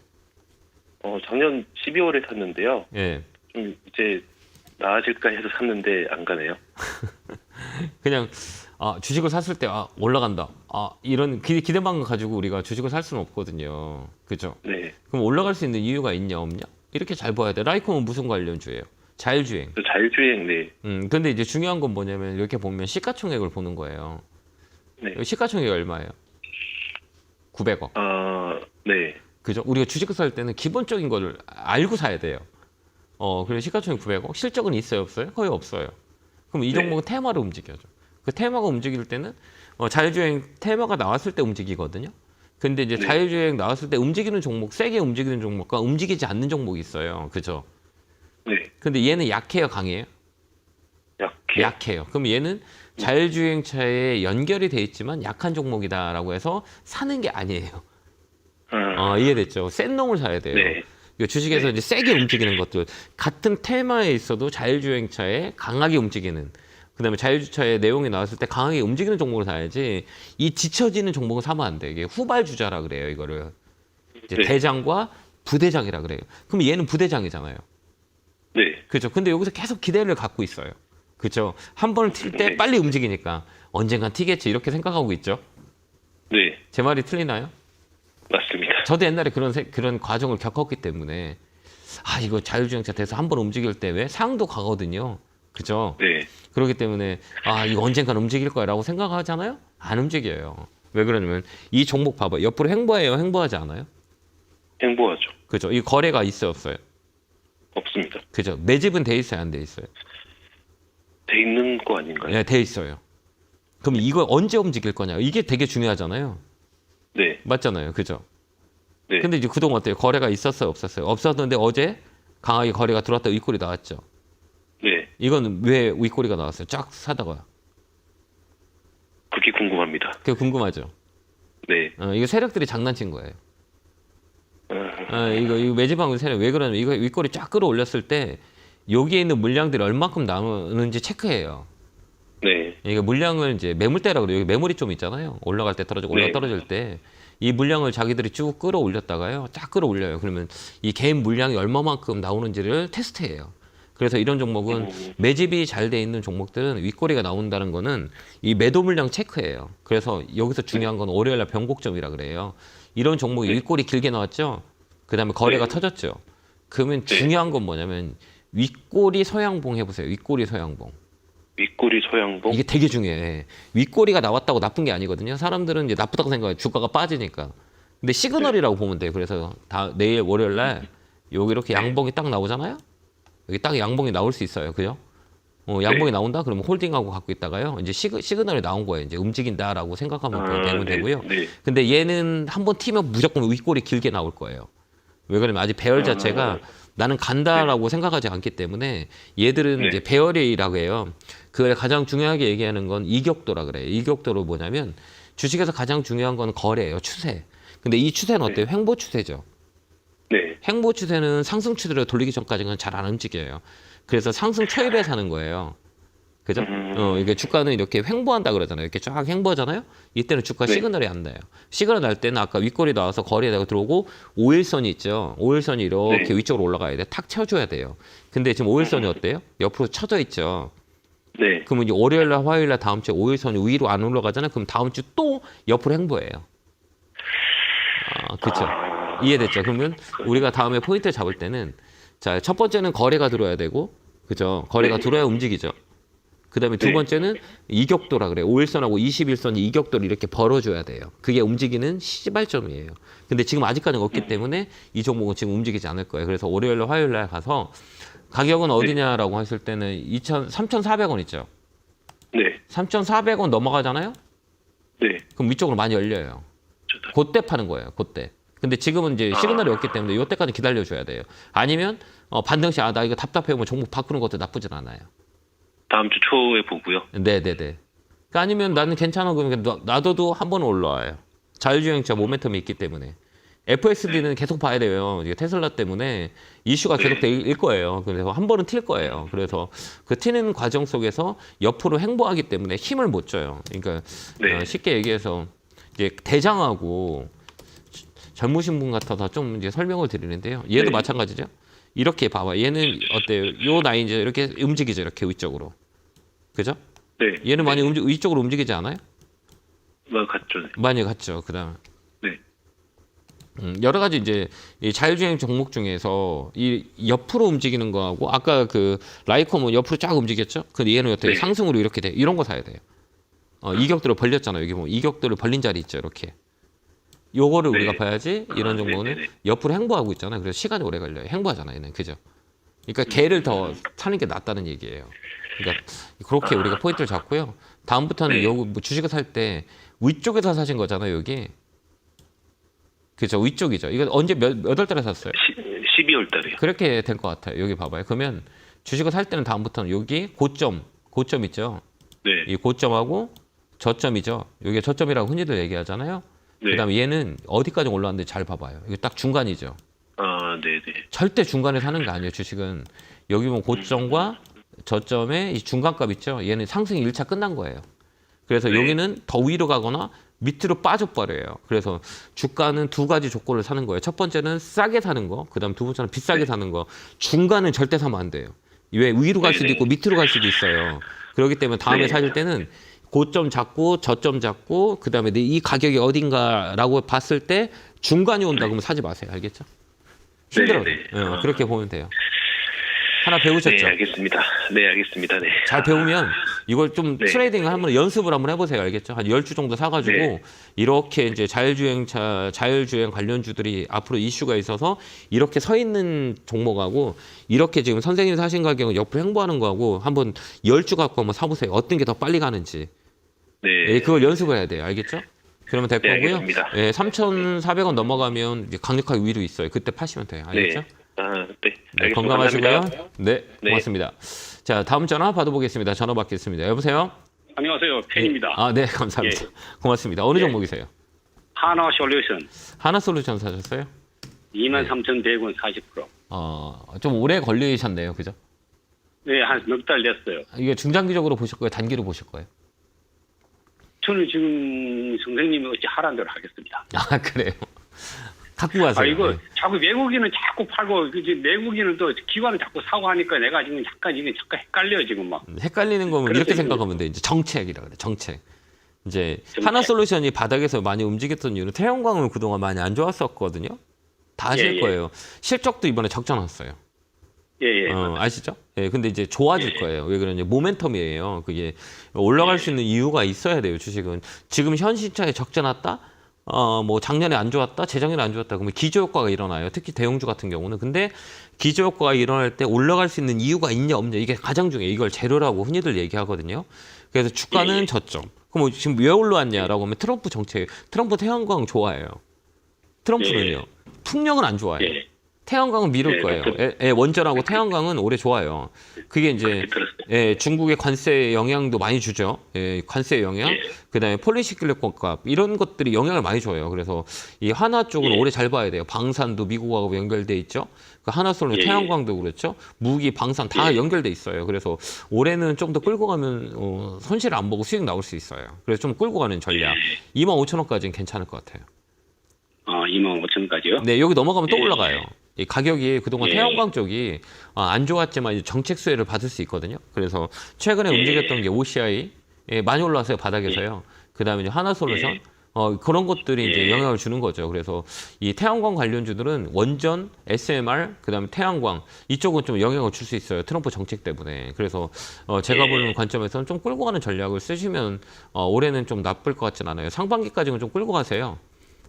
작년 12월에 샀는데요. 예. 좀 이제 나아질까 해서 샀는데 안 가네요. 그냥 주식을 샀을 때 올라간다. 이런 기대만 가지고 우리가 주식을 살 수는 없거든요. 그죠? 네. 그럼 올라갈 수 있는 이유가 있냐 없냐? 이렇게 잘 봐야 돼. 라이콤은 무슨 관련주예요? 자율주행. 저 자율주행, 네. 근데 이제 중요한 건 뭐냐면 이렇게 보면 시가총액을 보는 거예요. 네. 시가총액이 얼마예요? 900억. 네. 그죠? 우리가 주식을 살 때는 기본적인 거를 알고 사야 돼요. 그래서 시가총액 900억. 실적은 있어요, 없어요? 거의 없어요. 그럼 이 네. 종목은 테마로 움직여죠. 그 테마가 움직일 때는 자율주행 테마가 나왔을 때 움직이거든요. 근데 이제 네. 자율주행 나왔을 때 움직이는 종목, 세게 움직이는 종목과 움직이지 않는 종목이 있어요. 그죠? 네. 근데 얘는 약해요, 강해요? 약해요. 그럼 얘는 자율주행차에 연결이 돼 있지만 약한 종목이다라고 해서 사는 게 아니에요. 이해됐죠? 센 놈을 사야 돼요. 네. 주식에서 네. 이제 세게 움직이는 것들, 같은 테마에 있어도 자율주행차에 강하게 움직이는, 그다음에 자율주차의 내용이 나왔을 때 강하게 움직이는 종목을 사야지, 이 지쳐지는 종목을 사면 안 돼. 이게 후발주자라 그래요, 이거를. 이제 네. 대장과 부대장이라 그래요. 그럼 얘는 부대장이잖아요. 네. 그죠? 근데 여기서 계속 기대를 갖고 있어요. 그죠? 한 번을 튈 때 네. 빨리 움직이니까 언젠간 튀겠지 이렇게 생각하고 있죠. 네. 제 말이 틀리나요? 맞습니다. 저도 옛날에 그런 과정을 겪었기 때문에 이거 자율주행차 돼서 한 번 움직일 때 왜 상도 가거든요. 그죠? 네. 그렇기 때문에 이거 언젠간 움직일 거야라고 생각하잖아요. 안 움직여요. 왜 그러냐면 이 종목 봐봐. 옆으로 횡보해요. 횡보하지 않아요? 행보하죠. 그죠? 이 거래가 있어요, 없어요? 없습니다. 그죠? 매집은 돼 있어요, 안 돼 있어요? 돼 있는 거 아닌가요? 네, 돼 있어요. 그럼 이거 언제 움직일 거냐? 이게 되게 중요하잖아요. 네. 맞잖아요. 그죠? 네. 근데 이제 그동안 어때요? 거래가 있었어요, 없었어요? 없었는데 어제 강하게 거래가 들어왔다 윗골이 나왔죠. 네. 이건 왜 윗골이가 나왔어요? 쫙 사다가. 그게 궁금합니다. 그게 궁금하죠? 네. 이거 세력들이 장난친 거예요. 이거 매집하는 세력 왜 그러냐면 이거 윗골이 쫙 끌어올렸을 때 여기에 있는 물량들이 얼마큼 남았는지 체크해요. 네. 이게 물량을 이제 매물대라고 그래요. 여기 매물이 좀 있잖아요. 올라갈 때 떨어지고 네. 떨어질 때 이 물량을 자기들이 쭉 끌어올렸다가요. 쫙 끌어올려요. 그러면 이 개인 물량이 얼마만큼 나오는지를 테스트해요. 그래서 이런 종목은 매집이 잘 돼 있는 종목들은 윗꼬리가 나온다는 거는 이 매도 물량 체크예요. 그래서 여기서 중요한 건 월요일 날 변곡점이라 그래요. 이런 종목이 윗꼬리 길게 나왔죠. 그다음에 거래가 네. 터졌죠. 그러면 중요한 건 뭐냐면 윗꼬리 서양봉 해보세요. 윗꼬리 서양봉. 윗꼬리 소양봉. 이게 되게 중요해. 윗꼬리가 나왔다고 나쁜 게 아니거든요. 사람들은 이제 나쁘다고 생각해요. 주가가 빠지니까. 근데 시그널이라고 보면 돼요. 그래서 내일 월요일 날 여기 이렇게 양봉이 딱 나오잖아요. 여기 딱 양봉이 나올 수 있어요. 그죠? 양봉이 나온다? 그러면 홀딩하고 갖고 있다가요. 이제 시그널이 나온 거예요. 이제 움직인다라고 생각하면 되면 네. 되고요. 네. 근데 얘는 한번 튀면 무조건 윗골이 길게 나올 거예요. 왜 그러면 아직 배열 자체가 나는 간다라고 생각하지 않기 때문에 얘들은 네. 이제 배열이라고 해요. 그 가장 중요하게 얘기하는 건 이격도라 그래요. 이격도로 뭐냐면 주식에서 가장 중요한 건 거래예요. 추세. 근데 이 추세는 어때요? 횡보 추세죠. 네. 횡보 추세는 상승 추세로 돌리기 전까지는 잘 안 움직여요. 그래서 상승 초입에 사는 거예요. 그죠? 이게 주가는 이렇게 횡보한다 그러잖아요. 이렇게 쫙 횡보하잖아요. 이때는 주가 네. 시그널이 안 나요. 시그널 날 때는 아까 윗골이 나와서 거리에다가 들어오고 5일선이 있죠. 5일선이 이렇게 네. 위쪽으로 올라가야 돼. 탁 쳐줘야 돼요. 근데 지금 5일선이 어때요? 옆으로 쳐져 있죠. 네. 그러면 이제 월요일 날, 화요일 날 다음 주에 5일선이 위로 안 올라가잖아요. 그럼 다음 주 또 옆으로 횡보해요. 그렇죠. 이해됐죠? 그러면 우리가 다음에 포인트를 잡을 때는 자, 첫 번째는 거래가 들어야 되고, 그죠? 거래가 네. 들어야 움직이죠. 그 다음에 두 네. 번째는 이격도라 그래요. 5일선하고 21선이 이격도를 이렇게 벌어줘야 돼요. 그게 움직이는 시발점이에요. 근데 지금 아직까지는 없기 때문에 이 종목은 지금 움직이지 않을 거예요. 그래서 월요일 날, 화요일 날 가서 가격은 어디냐라고 하실 때는 3,400원 있죠. 네. 3,400원 넘어가잖아요. 네. 그럼 위쪽으로 많이 열려요. 좋다. 그때 파는 거예요. 그때. 근데 지금은 이제 시그널이 없기 때문에 이때까지 기다려줘야 돼요. 아니면 반등시 나 이거 답답해 오면 종목 바꾸는 것도 나쁘진 않아요. 다음 주 초에 보고요. 네네네. 그러니까 아니면 나는 괜찮아 그러면 놔둬도 한 번은 올라와요. 자율주행차 모멘텀이 있기 때문에. FSD는 계속 봐야 돼요. 이게 테슬라 때문에 이슈가 계속 될 거예요. 그래서 한 번은 튈 거예요. 그래서 그 튀는 과정 속에서 옆으로 횡보하기 때문에 힘을 못 줘요. 그러니까 네. 쉽게 얘기해서 이제 대장하고 젊으신 분 같아서 좀 이제 설명을 드리는데요. 얘도 네. 마찬가지죠. 이렇게 봐봐. 얘는 어때요? 요 라인 이제 이렇게 움직이죠. 이렇게 위쪽으로. 그죠? 네. 얘는 많이 위쪽으로 움직이지 않아요? 같죠. 네. 많이 갔죠. 그다음 네. 여러 가지 이제 이 자율주행 종목 중에서 이 옆으로 움직이는 거하고 아까 그 라이콤은 옆으로 쫙 움직였죠. 근데 얘는 어떻게 네. 상승으로 이렇게 돼. 이런 거 사야 돼요. 이격도를 벌렸잖아요. 여기 보면 이격도를 벌린 자리 있죠. 이렇게. 요거를 네. 우리가 봐야지 이런 종목은 네네네. 옆으로 행보하고 있잖아요. 그래서 시간이 오래 걸려요. 행보하잖아요. 얘는 그죠? 그러니까 걔를 더 사는 게 낫다는 얘기예요. 그러니까 그렇게 우리가 포인트를 잡고요. 다음부터는 네. 요 주식을 살 때 위쪽에서 사신 거잖아요. 여기. 그죠? 위쪽이죠. 이거 언제 몇 월 달에 샀어요? 12월 달에요. 그렇게 될 것 같아요. 여기 봐봐요. 그러면 주식을 살 때는 다음부터는 여기 고점 있죠. 네. 이 고점하고 저점이죠. 여기 저점이라고 흔히들 얘기하잖아요. 네. 그다음에 얘는 어디까지 올라왔는데 잘 봐봐요. 이게 딱 중간이죠. 네네. 절대 중간에 사는 게 아니에요. 주식은 여기 보면 고점과 저점의 이 중간값 있죠. 얘는 상승이 1차 끝난 거예요. 그래서 네. 여기는 더 위로 가거나 밑으로 빠져버려요. 그래서 주가는 두 가지 조건을 사는 거예요. 첫 번째는 싸게 사는 거, 그다음 두 번째는 비싸게 사는 거. 중간은 절대 사면 안 돼요. 왜 위로 갈 수도 있고 밑으로 갈 수도 있어요. 그렇기 때문에 다음에 네. 사실 때는 고점 잡고 저점 잡고 그다음에 이 가격이 어딘가라고 봤을 때 중간이 온다 그러면 사지 마세요. 알겠죠? 힘들어요. 네, 네. 그렇게 보면 돼요. 하나 배우셨죠? 네, 알겠습니다. 네, 알겠습니다. 네. 잘 배우면 이걸 좀 네. 트레이딩을 한번 연습을 한번 해보세요. 알겠죠? 한 10주 정도 사가지고 네. 이렇게 이제 자율주행 관련주들이 앞으로 이슈가 있어서 이렇게 서 있는 종목하고 이렇게 지금 선생님이 사신 가격은 옆으로 행보하는 거하고 한번 10주 갖고 한번 사보세요. 어떤 게 더 빨리 가는지. 네. 예, 그걸 연습을 해야 돼요. 알겠죠? 그러면 될 네, 거고요. 알겠습니다. 예, 3,400원 넘어가면 이제 강력하게 위로 있어요. 그때 파시면 돼요. 알겠죠? 네. 네. 네, 알겠습니다. 건강하시고요. 감사합니다. 네, 네. 고맙습니다. 자, 다음 전화 받아보겠습니다. 전화 받겠습니다. 여보세요? 안녕하세요. 팬입니다. 아, 네, 감사합니다. 예. 고맙습니다. 어느 예. 종목이세요? 하나솔루션 하나솔루션 사셨어요? 23,100원 40%. 좀 오래 걸리셨네요. 그죠? 네, 한 몇 달 됐어요. 이게 중장기적으로 보실 거예요? 단기로 보실 거예요? 저는 지금 선생님이 어찌 하라는 대로 하겠습니다. 아, 그래요? 갖고 가세요. 이거 네. 자꾸 외국인은 자꾸 팔고 이제 내국인은 또 기관은 자꾸 사고 하니까 내가 지금 잠깐 헷갈려요 지금 막. 헷갈리는 거면 그래서 이렇게 이거- 생각하면 돼. 이제 정책이라 그래. 정책. 이제 정책. 하나솔루션이 바닥에서 많이 움직였던 이유는 태양광은 그동안 많이 안 좋았었거든요. 다 아실 예, 예. 거예요. 실적도 이번에 적자 났어요. 예. 아시죠? 예, 근데 이제 좋아질 예. 거예요. 왜 그러냐? 모멘텀이에요. 그게 올라갈 수 있는 이유가 있어야 돼요. 주식은 지금 현 시차에 적자 났다. 뭐 작년에 안 좋았다, 재작년에 안 좋았다. 그러면 기저 효과가 일어나요. 특히 대형주 같은 경우는. 근데 기저 효과가 일어날 때 올라갈 수 있는 이유가 있냐 없냐 이게 가장 중요해요. 이걸 재료라고 흔히들 얘기하거든요. 그래서 주가는 저점. 그럼 뭐 지금 왜 올라왔냐라고 하면 트럼프 정책, 트럼프 태양광 좋아해요. 트럼프는요. 풍력은 안 좋아요. 예. 태양광은 미룰 예, 거예요. 그- 원전하고 태양광은 오래 좋아요. 그게 이제 들었어요. 중국의 관세 영향도 많이 주죠. 관세 영향, 예. 그다음에 폴리시클리콘값 이런 것들이 영향을 많이 줘요. 그래서 이 하나 쪽은 예. 오래 잘 봐야 돼요. 방산도 미국하고 연결돼 있죠. 그 하나솔로 예. 태양광도 그렇죠. 무기, 방산 다 예. 연결돼 있어요. 그래서 올해는 좀 더 끌고 가면 손실 안 보고 수익 나올 수 있어요. 그래서 좀 끌고 가는 전략. 25,000원까지는 괜찮을 것 같아요. 25,000원까지요? 네, 여기 넘어가면 또 예. 올라가요. 이 가격이 그동안 예. 태양광 쪽이 안 좋았지만 이제 정책 수혜를 받을 수 있거든요. 그래서 최근에 예. 움직였던 게 OCI 많이 올라왔어요 바닥에서요. 그다음에 이제 하나솔루션 예. 그런 것들이 이제 예. 영향을 주는 거죠. 그래서 이 태양광 관련주들은 원전, SMR, 그다음에 태양광 이쪽은 좀 영향을 줄 수 있어요. 트럼프 정책 때문에. 그래서 제가 예. 보는 관점에서는 좀 끌고 가는 전략을 쓰시면 올해는 좀 나쁠 것 같진 않아요. 상반기까지는 좀 끌고 가세요.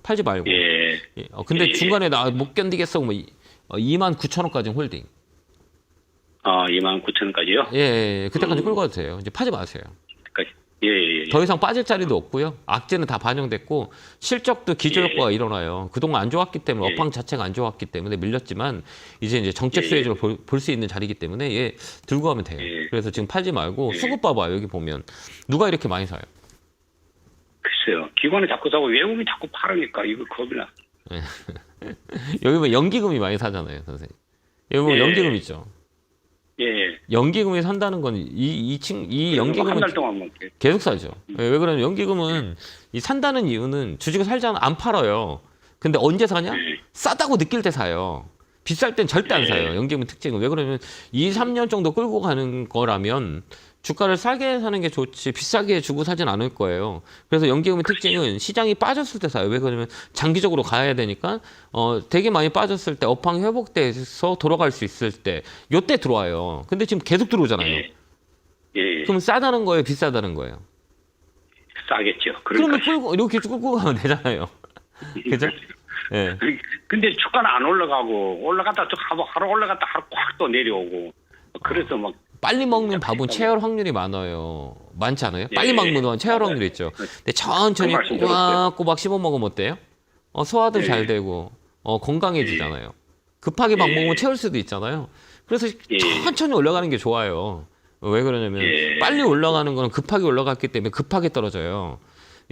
팔지 말고. 예. 근데 예. 중간에 나 못 견디겠어. 뭐 29,000원까지 홀딩. 29,000원까지요? 예, 그때까지 끌고 가도 돼요. 이제 파지 마세요. 그까지. 예. 더 이상 빠질 자리도 없고요. 악재는 다 반영됐고 실적도 기저효과가 일어나요. 그동안 안 좋았기 때문에 예. 업황 자체가 안 좋았기 때문에 밀렸지만 이제 정책 예. 수혜주를 볼 수 있는 자리이기 때문에 얘 들고 가면 돼요. 예. 그래서 지금 팔지 말고 예. 수급 봐봐요. 여기 보면 누가 이렇게 많이 사요? 글쎄요. 기관은 자꾸 사고 외국인 자꾸 팔으니까 이거 겁이 나. 여기 보면 연기금이 많이 사잖아요, 선생님. 여기 보면 예. 연기금 있죠. 예. 연기금이 산다는 건 이 연기금은 한 달 동안 뭐 계속 사죠. 왜 그러냐면 연기금은 이 산다는 이유는 주식을 살잖아 안 팔아요. 근데 언제 사냐? 예. 싸다고 느낄 때 사요. 비쌀 땐 절대 안 사요. 연기금 특징은 왜 그러냐면 2, 3년 정도 끌고 가는 거라면 주가를 싸게 사는 게 좋지 비싸게 주고 사진 않을 거예요. 그래서 연기금의 특징은 시장이 빠졌을 때 사요. 왜 그러냐면 장기적으로 가야 되니까 되게 많이 빠졌을 때 업황 회복돼서 돌아갈 수 있을 때 요때 들어와요. 근데 지금 계속 들어오잖아요. 예. 그럼 싸다는 거예요, 비싸다는 거예요? 싸겠죠. 그러면 그러니까. 끌고 이렇게 끌고 가면 되잖아요. 그죠? 예. 근데 주가는 안 올라가고 올라갔다 또 하루 올라갔다 하루 꽉 또 내려오고 그래서 막 빨리 먹는 밥은 체열 확률이 많아요. 많지 않아요? 예. 빨리 먹는 건 체열 확률이 있죠. 근데 천천히 그 말씀 들었어요. 꼬박꼬박 씹어 먹으면 어때요? 소화도 예. 잘 되고 건강해지잖아요. 급하게 막 예. 먹으면 채울 수도 있잖아요. 그래서 예. 천천히 올라가는 게 좋아요. 왜 그러냐면 예. 빨리 올라가는 거는 급하게 올라갔기 때문에 급하게 떨어져요.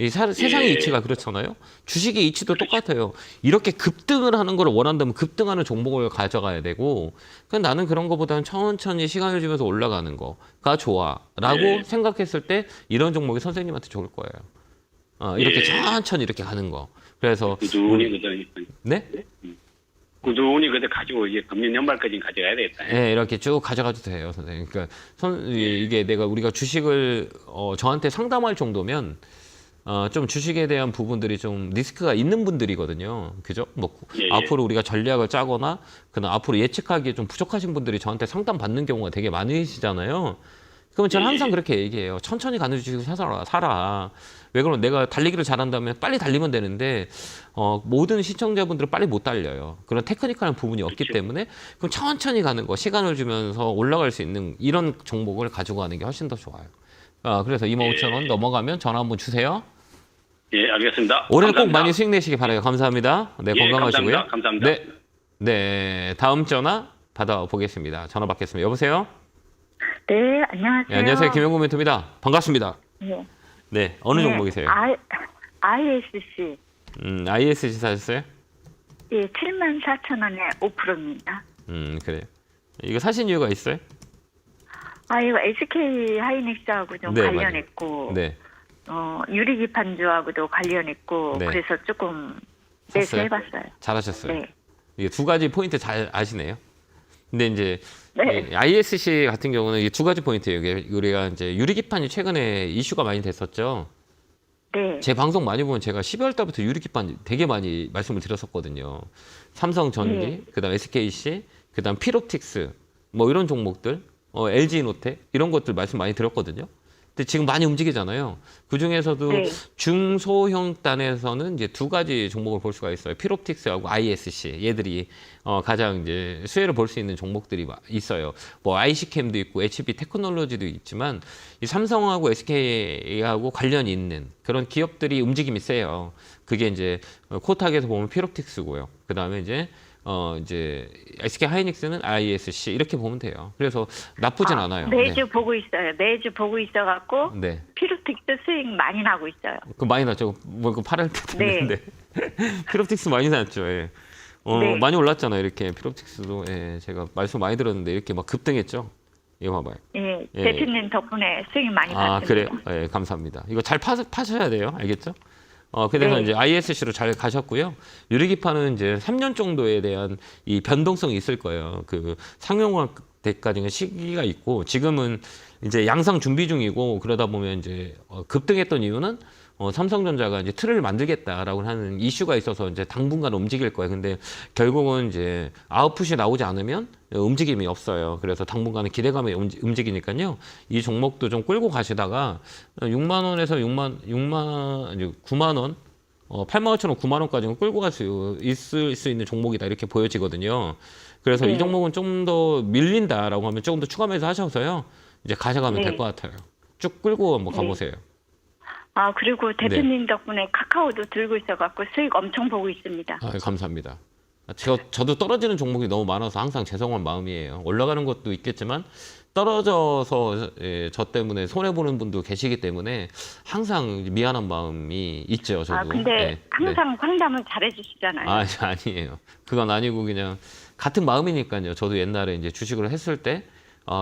세상의 이치가 그렇잖아요. 주식의 이치도 똑같아요. 이렇게 급등을 하는 걸 원한다면 급등하는 종목을 가져가야 되고 그냥 나는 그런 거보다는 천천히 시간을 주면서 올라가는 거가 좋아라고 예. 생각했을 때 이런 종목이 선생님한테 좋을 거예요. 이렇게 예. 천천히 이렇게 가는 거. 그래서 꾸준히 그저 네? 꾸준히 그저 가지고 이제 금년 연말까지 가져가야 되겠다. 네, 이렇게 쭉 가져가도 돼요, 선생님. 그러니까 이게 우리가 주식을 저한테 상담할 정도면 좀 주식에 대한 부분들이 좀 리스크가 있는 분들이거든요. 그죠? 뭐 예. 앞으로 우리가 전략을 짜거나 그다음 앞으로 예측하기에 좀 부족하신 분들이 저한테 상담 받는 경우가 되게 많으시잖아요. 그러면 저는 예. 항상 그렇게 얘기해요. 천천히 가는 주식을 사라. 왜 그러면 내가 달리기를 잘한다면 빨리 달리면 되는데 모든 시청자분들은 빨리 못 달려요. 그런 테크니컬한 부분이 없기 그렇죠. 때문에 그럼 천천히 가는 거, 시간을 주면서 올라갈 수 있는 이런 종목을 가지고 가는 게 훨씬 더 좋아요. 그래서 25,000원 넘어가면 전화 한번 주세요. 예, 알겠습니다. 올해 꼭 감사합니다. 많이 수익 내시기 바라요. 감사합니다. 네, 예, 건강하시고요. 감사합니다. 네, 네, 다음 전화 받아보겠습니다. 전화 받겠습니다. 여보세요? 네, 안녕하세요. 네, 안녕하세요. 김영구 멘토입니다. 반갑습니다. 네. 네, 어느 종목이세요? ISC. ISC 사셨어요? 예, 74,000원에 5%입니다. 그래요. 이거 사신 이유가 있어요? 이거 SK 하이닉스하고 좀 네, 관련했고, 네. 유리기판주하고도 관련했고, 네. 그래서 조금 샀어요? 해봤어요. 잘하셨어요. 네. 이게 두 가지 포인트 잘 아시네요. 근데 이제 네. ISC 같은 경우는 이게 두 가지 포인트예요. 이게 우리가 이제 유리기판이 최근에 이슈가 많이 됐었죠. 네. 제 방송 많이 보면 제가 12월 달부터 유리기판 되게 많이 말씀을 드렸었거든요. 삼성전기, 네. 그다음 SKC, 그다음 필옵틱스 뭐 이런 종목들, LG노텍 이런 것들 말씀 많이 드렸거든요. 근데 지금 많이 움직이잖아요. 그 중에서도 네. 중소형 단에서는 이제 두 가지 종목을 볼 수가 있어요. 필옵틱스하고 ISC 얘들이 가장 이제 수혜를 볼 수 있는 종목들이 있어요. 뭐 IC캠도 있고 HB 테크놀로지도 있지만 이 삼성하고 SK하고 관련이 있는 그런 기업들이 움직임이 세요. 그게 이제 코탁에서 보면 필옵틱스고요. 그 다음에 이제 SK 하이닉스는 ISC 이렇게 보면 돼요. 그래서 나쁘진 않아요. 매주 보고 있어요. 매주 보고 있어갖고, 네. 피로틱스 수익 많이 나고 있어요. 그 많이 났죠. 뭐 그 8월 때 네. 됐는데 필옵틱스 많이 났죠. 예. 네. 많이 올랐잖아요. 이렇게 필옵틱스도 예, 제가 말씀 많이 들었는데 이렇게 막 급등했죠. 이거 봐봐요. 예, 예. 대표님 덕분에 수익 많이 봤습니다. 그래요? 예, 감사합니다. 이거 잘 파셔야 돼요. 알겠죠? 그래서 네. 이제 ISC로 잘 가셨고요. 유리기판은 이제 3년 정도에 대한 이 변동성이 있을 거예요. 그 상용화 때까지는 시기가 있고 지금은 이제 양상 준비 중이고 그러다 보면 이제 급등했던 이유는 삼성전자가 이제 틀을 만들겠다라고 하는 이슈가 있어서 이제 당분간 움직일 거예요. 근데 결국은 이제 아웃풋이 나오지 않으면 움직임이 없어요. 그래서 당분간은 기대감에 움직이니까요. 이 종목도 좀 끌고 가시다가 6만 원에서 9만 원, 8만 5천 원, 9만 원까지는 끌고 갈 수 있을 수 있는 종목이다 이렇게 보여지거든요. 그래서 네. 이 종목은 좀 더 밀린다라고 하면 조금 더 추가 매수 하셔서요. 이제 가져가면 네. 될 것 같아요. 쭉 끌고 한번 가보세요. 아, 그리고 대표님 덕분에 카카오도 들고 있어갖고 수익 엄청 보고 있습니다. 아, 감사합니다. 저도 떨어지는 종목이 너무 많아서 항상 죄송한 마음이에요. 올라가는 것도 있겠지만 떨어져서 저 때문에 손해보는 분도 계시기 때문에 항상 미안한 마음이 있죠. 저도. 아, 근데 네, 항상 상담을 잘해주시잖아요. 아니에요. 그건 아니고 그냥 같은 마음이니까요. 저도 옛날에 이제 주식을 했을 때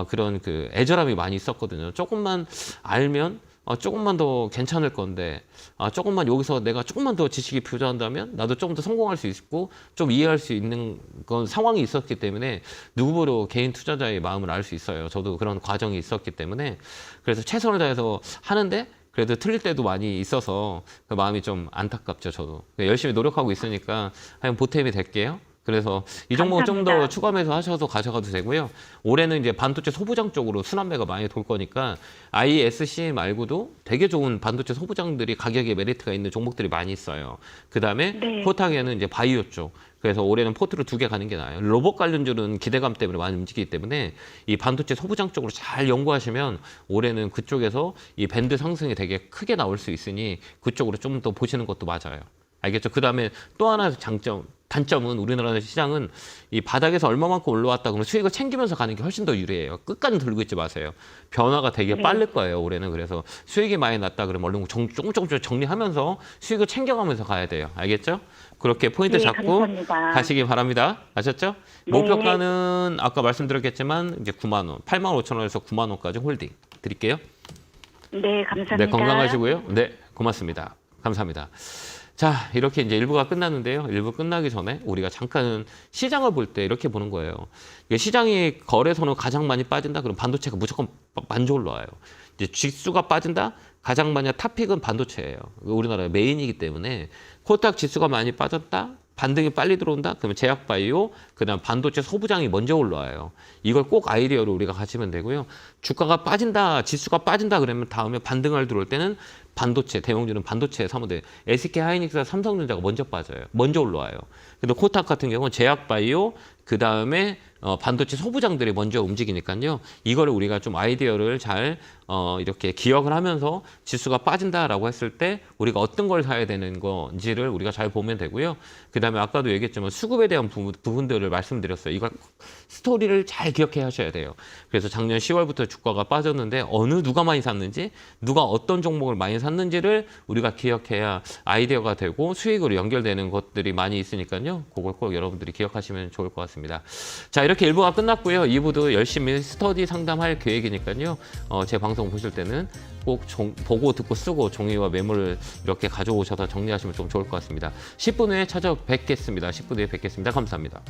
그런 그 애절함이 많이 있었거든요. 조금만 알면 조금만 더 괜찮을 건데 조금만 여기서 내가 조금만 더 지식이 부족한다면 나도 조금 더 성공할 수 있고 좀 이해할 수 있는 건 상황이 있었기 때문에 누구보다 개인 투자자의 마음을 알 수 있어요. 저도 그런 과정이 있었기 때문에 그래서 최선을 다해서 하는데 그래도 틀릴 때도 많이 있어서 그 마음이 좀 안타깝죠. 저도 열심히 노력하고 있으니까 한번 보탬이 될게요. 그래서 이 종목 좀 더 감사합니다. 추가 매수하셔서 가져가도 되고요. 올해는 이제 반도체 소부장 쪽으로 순환매가 많이 돌 거니까 ISC 말고도 되게 좋은 반도체 소부장들이 가격에 메리트가 있는 종목들이 많이 있어요. 그다음에 네. 포탁에는 이제 바이오 쪽. 그래서 올해는 포트를 2개 가는 게 나아요. 로봇 관련주는 기대감 때문에 많이 움직이기 때문에 이 반도체 소부장 쪽으로 잘 연구하시면 올해는 그쪽에서 이 밴드 상승이 되게 크게 나올 수 있으니 그쪽으로 좀 더 보시는 것도 맞아요. 알겠죠? 그다음에 또 하나 단점은 우리나라 시장은 이 바닥에서 얼마만큼 올라왔다 그러면 수익을 챙기면서 가는 게 훨씬 더 유리해요. 끝까지 들고 있지 마세요. 변화가 되게 빠를 거예요, 올해는. 그래서 수익이 많이 났다 그러면 얼른 조금 정리하면서 수익을 챙겨가면서 가야 돼요. 알겠죠? 그렇게 포인트 네, 잡고 감사합니다. 가시기 바랍니다. 아셨죠? 네. 목표가는 아까 말씀드렸겠지만 이제 9만 원, 8만 5천 원에서 9만 원까지 홀딩 드릴게요. 네, 감사합니다. 네, 건강하시고요. 네, 고맙습니다. 감사합니다. 자, 이렇게 이제 1부가 끝났는데요. 1부 끝나기 전에 우리가 잠깐 시장을 볼 때 이렇게 보는 거예요. 이게 시장이 거래소는 가장 많이 빠진다? 그럼 반도체가 무조건 먼저 올라와요. 이제 지수가 빠진다? 가장 많이 탑픽은 반도체예요. 우리나라의 메인이기 때문에 코스닥 지수가 많이 빠졌다? 반등이 빨리 들어온다? 그러면 제약바이오, 그다음 반도체 소부장이 먼저 올라와요. 이걸 꼭 아이디어로 우리가 가시면 되고요. 주가가 빠진다, 지수가 빠진다 그러면 다음에 반등을 들어올 때는 반도체, 대형주는 반도체 사모들, SK 하이닉스와 삼성전자가 먼저 빠져요. 먼저 올라와요. 근데 코스닥 같은 경우는 제약바이오, 그다음에 반도체 소부장들이 먼저 움직이니까요. 이거를 우리가 좀 아이디어를 잘 이렇게 기억을 하면서 지수가 빠진다라고 했을 때 우리가 어떤 걸 사야 되는 건지를 우리가 잘 보면 되고요. 그다음에 아까도 얘기했지만 수급에 대한 부분들을 말씀드렸어요. 이걸 스토리를 잘 기억해 하셔야 돼요. 그래서 작년 10월부터 주가가 빠졌는데 누가 많이 샀는지, 누가 어떤 종목을 많이 샀는지를 우리가 기억해야 아이디어가 되고 수익으로 연결되는 것들이 많이 있으니까요. 그걸 꼭 여러분들이 기억하시면 좋을 것 같습니다. 자, 이렇게 1부가 끝났고요. 2부도 열심히 스터디 상담할 계획이니까요. 제 방송 보실 때는 꼭 보고 듣고 쓰고 종이와 메모를 이렇게 가져오셔서 정리하시면 좀 좋을 것 같습니다. 10분 후에 찾아뵙겠습니다. 10분 후에 뵙겠습니다. 감사합니다.